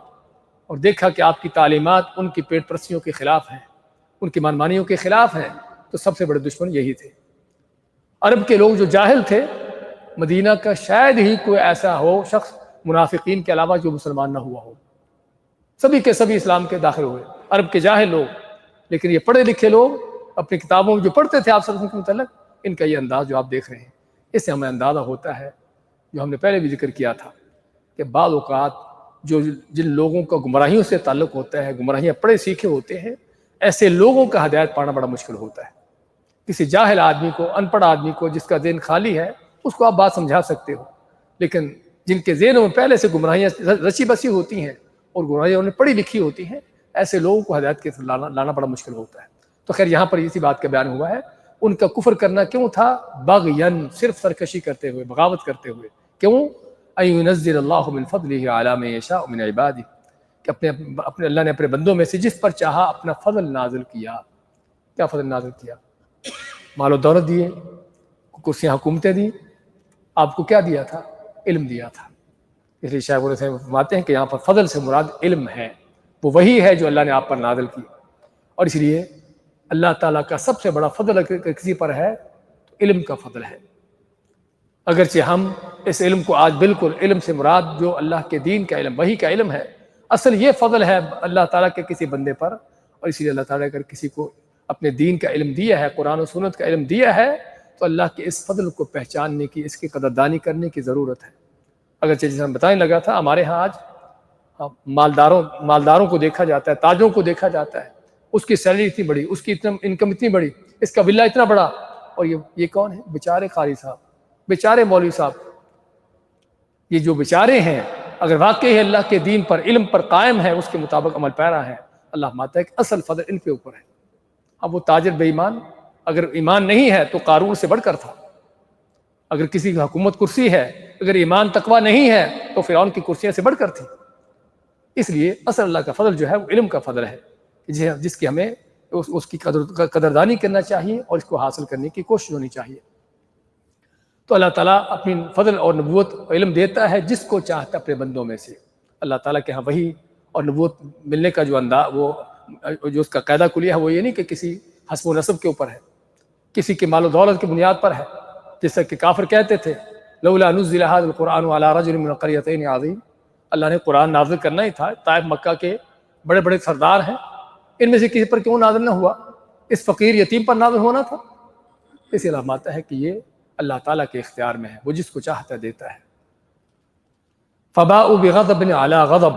اور دیکھا کہ آپ کی تعلیمات ان کی پیٹ پرستیوں کے خلاف ہیں، ان کی منمانیوں کے خلاف ہیں، تو سب سے بڑے دشمن یہی تھے۔ عرب کے لوگ جو جاہل تھے، مدینہ کا شاید ہی کوئی ایسا ہو شخص منافقین کے علاوہ جو مسلمان نہ ہوا ہو، سبھی کے سبھی اسلام کے داخل ہوئے، عرب کے جاہل لوگ۔ لیکن یہ پڑھے لکھے لوگ اپنی کتابوں میں جو پڑھتے تھے آپ صلی اللہ علیہ وسلم کے متعلق، ان کا یہ انداز جو آپ دیکھ رہے ہیں، اس سے ہمیں اندازہ ہوتا ہے جو ہم نے پہلے بھی ذکر کیا تھا کہ بعض اوقات جن لوگوں کا گمراہیوں سے تعلق ہوتا ہے، گمراہیاں پڑھے سیکھے ہوتے ہیں، ایسے لوگوں کا ہدایت پانا بڑا مشکل ہوتا ہے۔ کسی جاہل آدمی کو، ان پڑھ آدمی کو جس کا ذہن خالی ہے، اس کو آپ بات سمجھا سکتے ہو، لیکن جن کے ذہنوں میں پہلے سے گمراہیاں رچی بسی ہوتی ہیں اور گمراہیاں انہیں پڑھی لکھی ہوتی ہیں، ایسے لوگوں کو ہدایت کے لانا بڑا مشکل ہوتا ہے۔ تو خیر یہاں پر اسی بات کا بیان ہوا ہے، ان کا کفر کرنا کیوں تھا؟ بغین، صرف سرکشی کرتے ہوئے، بغاوت کرتے ہوئے۔ کیوں؟ ان ينزل اللہ من فضلہ علی من یشاء من عبادہ، کہ اپنے اللہ نے اپنے بندوں میں سے جس پر چاہا اپنا فضل نازل کیا۔ کیا فضل نازل کیا؟ مال و دولت دیے، کرسیاں حکومتیں دی، آپ کو کیا دیا تھا؟ علم دیا تھا۔ اس لیے شاہ سے فرماتے ہیں کہ یہاں پر فضل سے مراد علم ہے، وہ وہی ہے جو اللہ نے آپ پر نازل کی۔ اور اس لیے اللہ تعالیٰ کا سب سے بڑا فضل اگر کسی پر ہے تو علم کا فضل ہے۔ اگرچہ ہم اس علم کو آج بالکل، علم سے مراد جو اللہ کے دین کا علم، وحی کا علم ہے، اصل یہ فضل ہے اللہ تعالیٰ کے کسی بندے پر۔ اور اس لیے اللہ تعالیٰ اگر کسی کو اپنے دین کا علم دیا ہے، قرآن و سنت کا علم دیا ہے، تو اللہ کے اس فضل کو پہچاننے کی، اس کی قدردانی کرنے کی ضرورت ہے۔ اگرچہ جیسے ہم بتانے لگا تھا، ہمارے ہاں آج مالداروں کو دیکھا جاتا ہے، تاجوں کو دیکھا جاتا ہے، اس کی سیلری اتنی بڑی، اس کی انکم اتنی بڑی، اس کا ولا اتنا بڑا، اور یہ کون ہے؟ بیچارے قاری صاحب، بیچارے مولوی صاحب۔ یہ جو بیچارے ہیں، اگر واقعی اللہ کے دین پر، علم پر قائم ہے، اس کے مطابق عمل پیرا ہے، اللہ ماتا ہے کہ اصل فضل ان کے اوپر ہے۔ اب وہ تاجر بے ایمان، اگر ایمان نہیں ہے تو قارون سے بڑھ کر تھا۔ اگر کسی کی حکومت کرسی ہے، اگر ایمان تقوی نہیں ہے تو فرعون کی کرسیاں سے بڑھ کر تھی۔ اس لیے اصل اللہ کا فضل جو ہے وہ علم کا فضل ہے، جس کی ہمیں اس کی قدردانی کرنا چاہیے اور اس کو حاصل کرنے کی کوشش ہونی چاہیے۔ تو اللہ تعالیٰ اپنی فضل اور نبوت علم دیتا ہے جس کو چاہتا ہے اپنے بندوں میں سے۔ اللہ تعالیٰ کے ہاں وحی اور نبوت ملنے کا جو انداز، وہ جو اس کا قاعدہ کلیہ ہے، وہ یہ نہیں کہ کسی حسب و نسب کے اوپر ہے، کسی کے مال و دولت کی بنیاد پر ہے، جیسا کہ کافر کہتے تھے لولا نزل هذا القرآن على رجل من القريتين عظيم۔ اللہ نے قرآن نازل کرنا ہی تھا، طائف مکہ کے بڑے بڑے سردار ہیں، ان میں سے کسی پر کیوں نازل نہ ہوا؟ اس فقیر یتیم پر نازل ہونا تھا۔ اس لیے علامات ہے کہ یہ اللہ تعالیٰ کے اختیار میں ہے، وہ جس کو چاہتا دیتا ہے۔ فباءوا بغضب على غضب،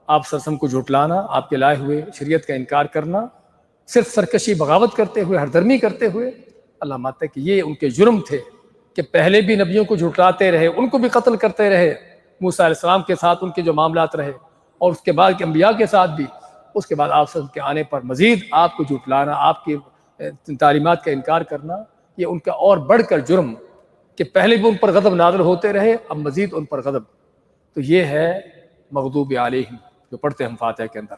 آپ صلی اللہ علیہ وسلم کو جھٹلانا، آپ کے لائے ہوئے شریعت کا انکار کرنا، صرف سرکشی بغاوت کرتے ہوئے، ہردرمی کرتے ہوئے، اللہ ماتا ہے کہ یہ ان کے جرم تھے کہ پہلے بھی نبیوں کو جھٹلاتے رہے، ان کو بھی قتل کرتے رہے، موسیٰ علیہ السلام کے ساتھ ان کے جو معاملات رہے، اور اس کے بعد کے انبیاء کے ساتھ بھی، اس کے بعد آپ صلی اللہ علیہ وسلم کے آنے پر مزید آپ کو جھٹلانا، آپ کی تعلیمات کا انکار کرنا، یہ ان کا اور بڑھ کر جرم کہ پہلے بھی ان پر غضب نازل ہوتے رہے، اب مزید ان پر غضب۔ تو یہ ہے مغضوب علیہم جو پڑھتے ہیں ہم فاتحہ کے اندر،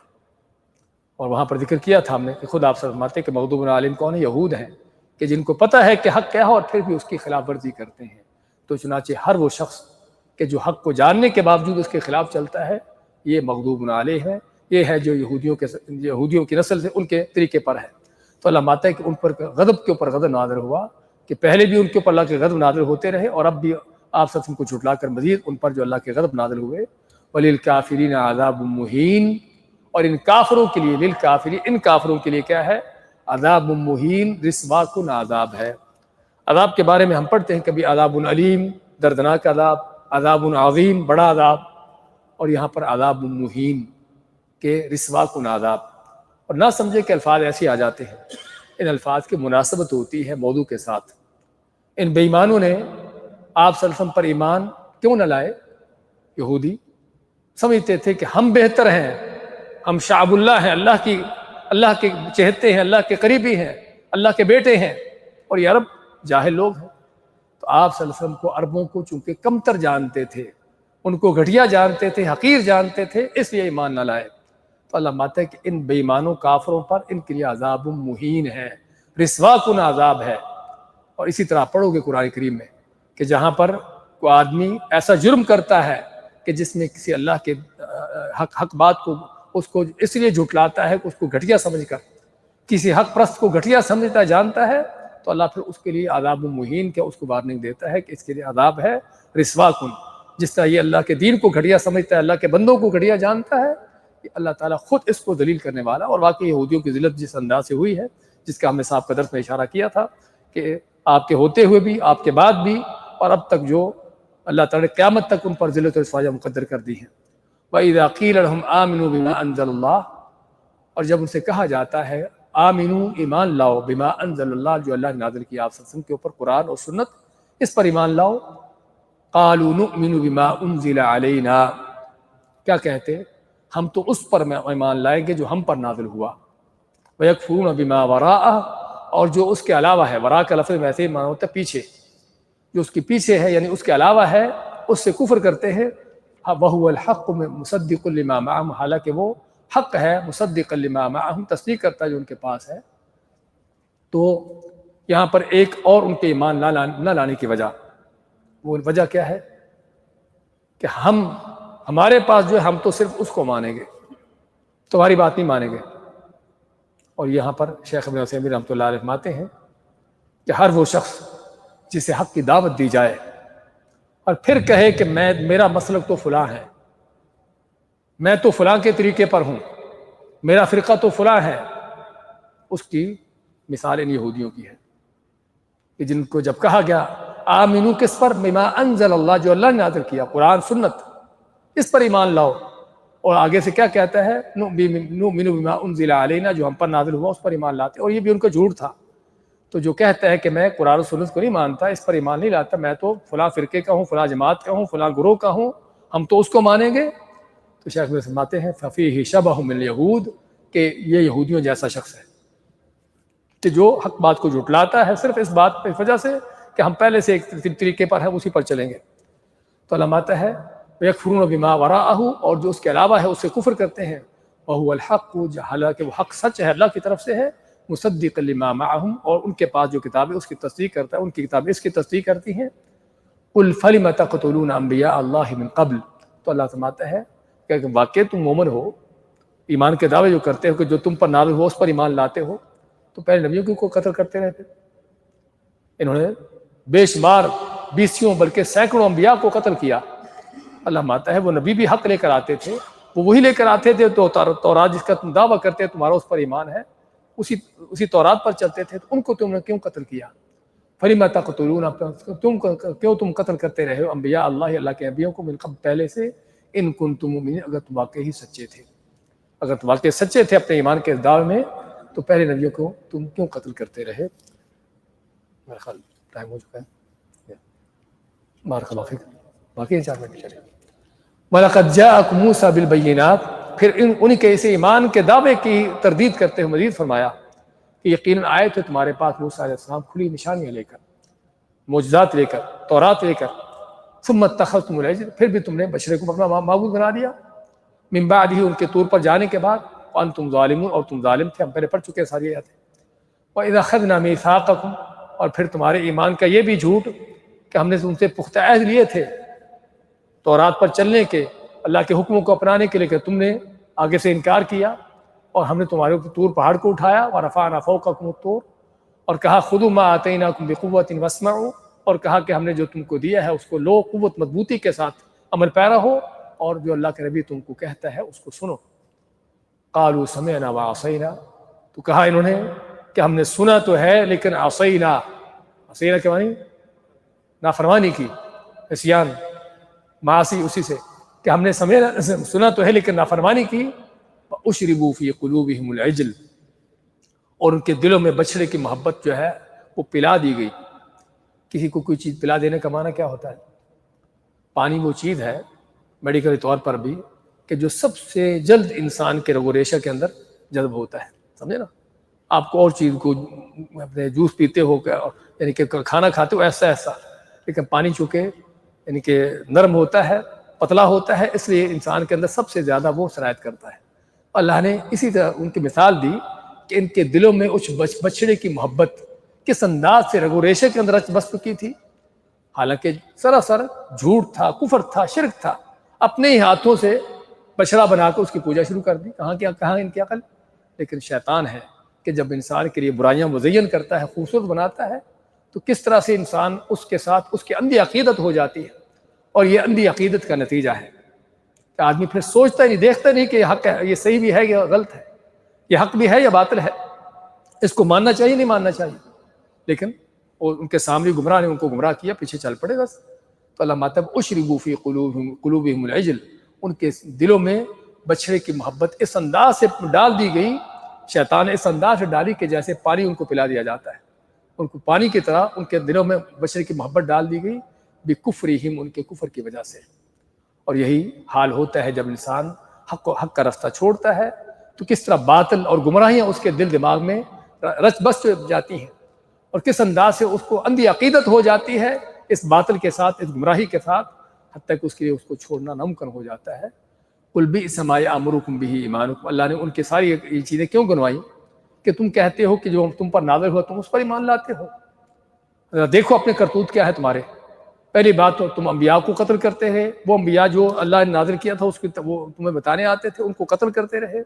اور وہاں پر ذکر کیا تھا ہم نے کہ خود آپ فرماتے ہیں کہ مغضوب علیہم کون ہے؟ یہود ہیں، کہ جن کو پتہ ہے کہ حق کیا ہے اور پھر بھی اس کی خلاف ورزی کرتے ہیں۔ تو چنانچہ ہر وہ شخص کہ جو حق کو جاننے کے باوجود اس کے خلاف چلتا ہے یہ مغضوب علیہ ہے، یہ ہے جو یہودیوں کی نسل سے ان کے طریقے پر ہے۔ تو اللہ ماتا ہے کہ ان پر غضب کے اوپر غضب نازل ہوا، کہ پہلے بھی ان کے اوپر اللہ کے غضب نازل ہوتے رہے اور اب بھی آپ سب کو جھٹلا کر مزید ان پر جو اللہ کے غضب نازل ہوئے۔ وَلِلْكَافِرِينَ عَذَابٌ مُّهِينٌ، اور ان کافروں کے لیے، للکافرین، ان کافروں کے لیے کیا ہے؟ عذاب مہین، رسوا کن عذاب ہے۔ عذاب کے بارے میں ہم پڑھتے ہیں کبھی عذاب علیم، دردناک عذاب، عذاب عظیم، بڑا عذاب، اور یہاں پر عذاب مہین کہ رسوا کن عذاب۔ اور نہ سمجھے کہ الفاظ ایسے آ جاتے ہیں، ان الفاظ کی مناسبت ہوتی ہے موضوع کے ساتھ۔ ان بے ایمانوں نے آپ صلی اللہ علیہ وسلم پر ایمان کیوں نہ لائے؟ یہودی سمجھتے تھے کہ ہم بہتر ہیں، ہم شعب اللہ ہیں، اللہ کے چہتے ہیں، اللہ کے قریبی ہیں، اللہ کے بیٹے ہیں، اور یہ عرب جاہل لوگ ہیں۔ تو آپ صلی اللہ علیہ وسلم کو، عربوں کو چونکہ کمتر جانتے تھے، ان کو گھٹیا جانتے تھے، حقیر جانتے تھے، اس لیے ایمان نہ لائے۔ تو اللہ ماتا ہے کہ ان بے ایمانوں کافروں پر ان کے لیے عذاب مہین ہے، رسوا کن عذاب ہے۔ اور اسی طرح پڑھو گے قرآن کریم میں کہ جہاں پر کوئی آدمی ایسا جرم کرتا ہے کہ جس میں کسی اللہ کے حق بات کو اس کو اس لیے جھٹلاتا ہے کہ اس کو گھٹیا سمجھ کر، کسی حق پرست کو گھٹیا سمجھتا جانتا ہے، تو اللہ پھر اس کے لیے عذاب مہین کیا اس کو وارننگ دیتا ہے کہ اس کے لیے عذاب ہے رسوا کن۔ جس طرح یہ اللہ کے دین کو گھٹیا سمجھتا ہے، اللہ کے بندوں کو گھٹیا جانتا ہے، کہ اللہ تعالیٰ خود اس کو ذلیل کرنے والا۔ اور واقعی یہودیوں کی ذلت جس انداز سے ہوئی ہے، جس کا ہم نے صاحب کا درس میں اشارہ کیا تھا کہ آپ کے ہوتے ہوئے بھی، آپ کے بعد بھی، اور اب تک جو اللہ تعالیٰ نے قیامت تک ان پر ذلت و رسوائی مقدر کر دی ہیں۔ وَإِذَا قِيلَ لَهُمْ آمِنُوا بِمَا أَنزَلَ اللَّهُ، اور جب ان سے کہا جاتا ہے آمنو، ایمان لاؤ، بما انزل اللہ، جو اللہ نے نازل کیا آپ صلی اللہ علیہ وسلم کے اوپر، قرآن اور سنت، اس پر ایمان لاؤ۔ قالوا نؤمن بما انزل علینا، کیا کہتے؟ ہم تو اس پر ایمان لائیں گے جو ہم پر نازل ہوا۔ وَيَكْفُرُونَ بِمَا وَرَاءَهُ، اور جو اس کے علاوہ ہے، وراء کا لفظ ویسے ہی معنی ہوتا ہے پیچھے، جو اس کے پیچھے ہے یعنی اس کے علاوہ ہے، اس سے کفر کرتے ہیں۔ وَهُوَ الْحَقُّ مُصَدِّقٌ لِمَا مَعَهُمْ، حالانکہ وہ حق ہے، مصدق لما معہم، تصدیق کرتا ہے جو ان کے پاس ہے۔ تو یہاں پر ایک اور ان کے ایمان نہ لانے کی وجہ، وہ وجہ کیا ہے؟ کہ ہمارے پاس جو ہے، ہم تو صرف اس کو مانیں گے، تمہاری بات نہیں مانیں گے۔ اور یہاں پر شیخ ابن عثیمین رحمۃ اللہ علیہ فرماتے ہیں کہ ہر وہ شخص جسے حق کی دعوت دی جائے اور پھر کہے کہ میرا مسلک تو فلاں ہے، میں تو فلاں کے طریقے پر ہوں، میرا فرقہ تو فلاں ہے، اس کی مثال ان یہودیوں کی ہے کہ جن کو جب کہا گیا آمنو، کس پر؟ بما انزل اللہ، جو اللہ نے نازل کیا، قرآن سنت، اس پر ایمان لاؤ۔ اور آگے سے کیا کہتا ہے؟ نؤمن بما انزل علینا، جو ہم پر نازل ہوا اس پر ایمان لاتے۔ اور یہ بھی ان کا جھوٹ تھا۔ تو جو کہتا ہے کہ میں قرآن و سنت کو نہیں مانتا، اس پر ایمان نہیں لاتا، میں تو فلاں فرقے کا ہوں، فلاں جماعت کا ہوں، فلاں گروہ کا ہوں، ہم تو اس کو مانیں گے، تو شیخ میں فرماتے ہیں ففیہ شبہ من الیہود، کہ یہ یہودیوں جیسا شخص ہے کہ جو حق بات کو جھٹلاتا ہے صرف اس بات کی وجہ سے کہ ہم پہلے سے ایک طریقے پر ہیں، اسی پر چلیں گے۔ تو اللہ ماتا ہے وَيَكْفُرُونَ بِمَا وَرَاءَهُ، اور جو اس کے علاوہ ہے اس سے کفر کرتے ہیں۔ وَهُوَ الْحَقُّ، حالانکہ وہ حق سچ ہے، اللہ کی طرف سے ہے، مصدق لما معہم، اور ان کے پاس جو کتاب ہے اس کی تصدیق کرتا ہے، ان کی کتابیں اس کی تصدیق کرتی ہیں۔ قُلْ فَلِمَ تَقْتُلُونَ أَنبِيَاءَ اللَّهِ مِن قَبْلُ، تو اللہ فرماتا ہے کہ واقعی تم مومن ہو، ایمان کے دعوے جو کرتے ہو کہ جو تم پر نازل ہو اس پر ایمان لاتے ہو، تو پہلے نبیوں کو قتل کرتے رہتے۔ انہوں نے بے شمار 20 بلکہ سینکڑوں انبیاء کو قتل کیا۔ اللہ ماتا ہے وہ نبی بھی حق لے کر آتے تھے، وہ وہی لے کر آتے تھے، تو تورات جس کا تم دعویٰ کرتے ہیں تمہارا اس پر ایمان ہے، اسی تورات پر چلتے تھے، تو ان کو تم نے کیوں قتل کیا؟ فَلِمَ تَقْتُلُونَ، کیوں تم قتل کرتے رہے ہو انبیاء اللہ، اللہ کے نبیوں کو، من قبل، پہلے سے، ان کنتم مؤمنین، اگر تم واقعی سچے تھے، اگر تم واقعی سچے تھے اپنے ایمان کے دعوے میں، تو پہلے نبیوں کو تم کیوں قتل کرتے رہے؟ میرا خیال ٹائم ہو چکا ہے، بارک اللہ فیک، باقی 4 منٹ چلے۔ وَلَقَدْ جَاءَكُم مُوسَىٰ بِالْبَيِّنَاتِ، پھر انہیں کے اسے ایمان کے دعوے کی تردید کرتے ہوئے مزید فرمایا کہ یقیناً آئے تھے تمہارے پاس موسیٰ علیہ السلام کھلی نشانیاں لے کر، معجزات لے کر، تورات لے کر، ثم اتخذتم العجل، پھر بھی تم نے بچڑے کو اپنا معبود بنا دیا، من بعدہ، ان کے طور پر جانے کے بعد، وانتم ظالمون، اور تم ظالم تھے، ہم پہلے پڑھ چکے ساری آیتیں۔ وَإِذَا أَخَذْنَا مِيثَاقَكُمْ، اور پھر تمہارے ایمان کا یہ بھی جھوٹ کہ ہم نے ان سے پختہ عہد لیے تھے، تورات پر چلنے کے، اللہ کے حکموں کو اپنانے کے، لیکن تم نے آگے سے انکار کیا، اور ہم نے تمہارے اوپر طور پہاڑ کو اٹھایا، ورفعنا فوقکم الطور، اور کہا خذوا ما آتیناکم بقوۃ واسمعوا، اور کہا کہ ہم نے جو تم کو دیا ہے اس کو لو، قوت مضبوطی کے ساتھ عمل پیرا ہو، اور جو اللہ کے نبی تم کو کہتا ہے اس کو سنو۔ قالوا سمعنا وعصینا، تو کہا انہوں نے کہ ہم نے سنا تو ہے لیکن عصینا، عصینا کے معنی نافرمانی کی، عصیان، معاصی، اسی سے کہ ہم نے سنا تو ہے لیکن نافرمانی کی۔ وَأُشْرِبُوا فِي قُلُوبِهِمُ الْعِجْلَ، اور ان کے دلوں میں بچڑے کی محبت جو ہے وہ پلا دی گئی۔ کسی کو کوئی چیز پلا دینے کا معنی کیا ہوتا ہے؟ پانی وہ چیز ہے میڈیکل طور پر بھی کہ جو سب سے جلد انسان کے رگ و ریشہ کے اندر جذب ہوتا ہے، سمجھے نا؟ آپ کو اور چیز کو اپنے جوس پیتے ہو یعنی کہ کھانا کھاتے ہو ایسا ایسا، لیکن پانی چونکہ یعنی کہ نرم ہوتا ہے، پتلا ہوتا ہے، اس لیے انسان کے اندر سب سے زیادہ وہ سرایت کرتا ہے۔ اللہ نے اسی طرح ان کی مثال دی کہ ان کے دلوں میں اس بچڑے کی محبت کس انداز سے رگ و ریشے کے اندر بس چکی تھی، حالانکہ سراسر جھوٹ تھا، کفر تھا، شرک تھا، اپنے ہی ہاتھوں سے بچڑا بنا کر اس کی پوجا شروع کر دی۔ کہاں ان کی عقل؟ لیکن شیطان ہے کہ جب انسان کے لیے برائیاں مزین کرتا ہے، خوبصورت بناتا ہے، تو کس طرح سے انسان اس کے ساتھ اس کی اندھی عقیدت ہو جاتی ہے، اور یہ اندھی عقیدت کا نتیجہ ہے کہ آدمی پھر سوچتا ہی نہیں، دیکھتا نہیں کہ یہ حق ہے، یہ صحیح بھی ہے یا غلط ہے، یہ حق بھی ہے یا باطل ہے، اس کو ماننا چاہیے نہیں ماننا چاہیے، لیکن ان کے سامنے گمراہ نے ان کو گمراہ کیا، پیچھے چل پڑے بس۔ تو اللہ مطلب اشربوا فی قلوبہم العجل، ان کے دلوں میں بچڑے کی محبت اس انداز سے ڈال دی گئی، شیطان نے اس انداز سے ڈالی کہ جیسے پانی ان کو پلا دیا جاتا ہے، ان کو پانی کی طرح ان کے دلوں میں بچڑے کی محبت ڈال دی گئی، بکفرہم، ان کے کفر کی وجہ سے۔ اور یہی حال ہوتا ہے جب انسان حق کا رستہ چھوڑتا ہے تو کس طرح باطل اور گمراہیاں اس کے دل دماغ میں رچ بس جاتی ہیں، اور کس انداز سے اس کو اندھی عقیدت ہو جاتی ہے اس باطل کے ساتھ، اس گمراہی کے ساتھ، حتیٰ کہ اس کے لیے اس کو چھوڑنا ناممکن ہو جاتا ہے۔ قُلْ بِئْسَ مَا یَأْمُرُکُم بِهِ ایمانکم، اللہ نے ان کے ساری یہ چیزیں کیوں گنوائی کہ تم کہتے ہو کہ جو تم پر نازل ہوا تم اس پر ایمان لاتے ہو۔ ذرا دیکھو اپنے کرتوت کیا ہے تمہارے۔ پہلی بات تو تم انبیاء کو قتل کرتے ہیں، وہ انبیاء جو اللہ نے نازل کیا تھا اس کی وہ تمہیں بتانے آتے تھے، ان کو قتل کرتے رہے،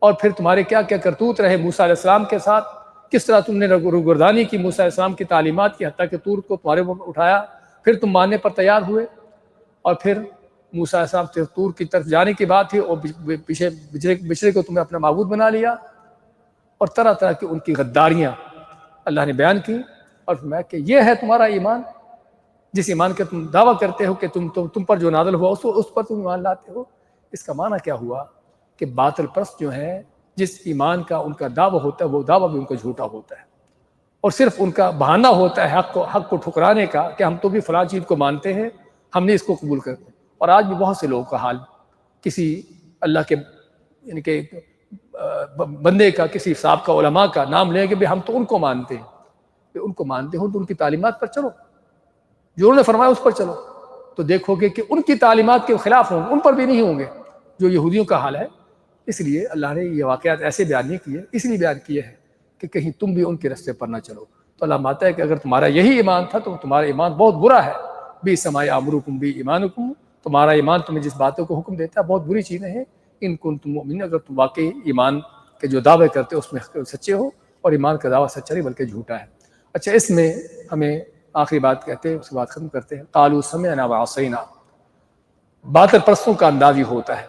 اور پھر تمہارے کیا کیا کرتوت رہے موسیٰ علیہ السلام کے ساتھ، کس طرح تم نے روگردانی کی موسیٰ علیہ السلام کی تعلیمات کی، حتیٰ کہ طور کو تمہارے اوپر اٹھایا، پھر تم ماننے پر تیار ہوئے، اور پھر موسیٰ علیہ السلام سے طور کی طرف جانے کی بات تھی اور پیچھے بچڑے کو تمہیں اپنا معبود بنا لیا، اور طرح طرح کی ان کی غداریاں اللہ نے بیان کی، اور فرمایا کہ یہ ہے تمہارا ایمان، جس ایمان کے تم دعویٰ کرتے ہو کہ تم پر جو نازل ہوا اس پر تم ایمان لاتے ہو۔ اس کا معنی کیا ہوا کہ باطل پرست جو ہیں، جس ایمان کا ان کا دعویٰ ہوتا ہے وہ دعویٰ بھی ان کا جھوٹا ہوتا ہے، اور صرف ان کا بہانہ ہوتا ہے حق کو ٹھکرانے کا کہ ہم تو بھی فلاں چیز کو مانتے ہیں، ہم نے اس کو قبول کرتے۔ اور آج بھی بہت سے لوگوں کا حال، کسی اللہ کے یعنی کہ بندے کا، کسی صاحب کا، علماء کا نام لیں کہ بھی ہم تو ان کو مانتے ہیں، کہ ان کو مانتے ہو تو ان کی تعلیمات پر چلو، جو انہوں نے فرمایا اس پر چلو، تو دیکھو گے کہ ان کی تعلیمات کے خلاف ہوں گے، ان پر بھی نہیں ہوں گے، جو یہودیوں کا حال ہے۔ اس لیے اللہ نے یہ واقعات ایسے بیان نہیں کیے، اس لیے بیان کیے ہیں کہ کہیں تم بھی ان کے رستے پر نہ چلو۔ تو اللہ مانتا ہے کہ اگر تمہارا یہی ایمان تھا تو تمہارا ایمان بہت برا ہے۔ بِئْسَ مَا یَأْمُرُکُم بِهِ ایمانکم، تمہارا ایمان تمہیں جس باتوں کو حکم دیتا ہے بہت بری چیزیں ہیں۔ ان کنتم مؤمنین، اگر تم واقعی ایمان کے جو دعوے کرتے ہو اس میں سچے ہو، اور ایمان کا دعویٰ سچا نہیں بلکہ جھوٹا ہے۔ اچھا، اس میں ہمیں آخری بات کہتے ہیں، اس کے بعد ختم کرتے ہیں۔ قالوا سمعنا وعصینا، باطل پرستوں کا انداز یہ ہوتا ہے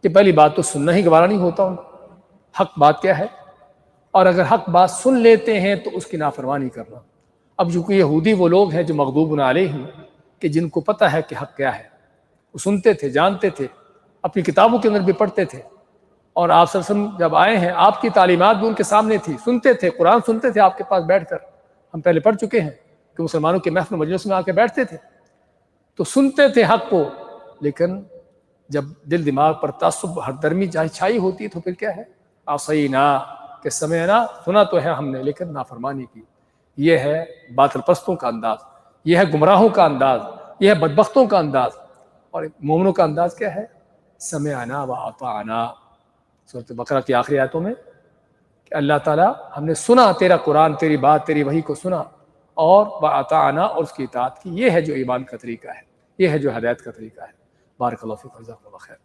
کہ پہلی بات تو سننا ہی گوارا نہیں ہوتا ان کو، حق بات کیا ہے، اور اگر حق بات سن لیتے ہیں تو اس کی نافرمانی کرنا۔ اب چونکہ یہودی وہ لوگ ہیں جو مغضوب علیہم، کہ جن کو پتہ ہے کہ حق کیا ہے، وہ سنتے تھے، جانتے تھے، اپنی کتابوں کے اندر بھی پڑھتے تھے، اور آپ صلی اللہ علیہ وسلم جب آئے ہیں آپ کی تعلیمات بھی ان کے سامنے تھی، سنتے تھے، قرآن سنتے تھے آپ کے پاس بیٹھ کر، ہم پہلے پڑھ چکے ہیں کہ مسلمانوں کے محفل مجلس میں آ کے بیٹھتے تھے، تو سنتے تھے حق کو، لیکن جب دل دماغ پر تعصب ہر درمی چھائی ہوتی ہے تو پھر کیا ہے، عصینا، کہ سمعنا، سنا تو ہے ہم نے لیکن نافرمانی کی۔ یہ ہے باطل پرستوں کا انداز، یہ ہے گمراہوں کا انداز، یہ ہے بدبختوں کا انداز۔ اور مومنوں کا انداز کیا ہے، سمعنا واطعنا، سورۃ بقرہ کی آخری آیتوں میں کہ اللہ تعالیٰ ہم نے سنا تیرا قرآن، تیری بات، تیری وحی کو سنا، اور واطعنا، اور اس کی اطاعت کی۔ یہ ہے جو ایمان کا طریقہ ہے، یہ ہے جو ہدایت کا طریقہ ہے۔ بارک اللہ فیک، جزاک اللہ خیر۔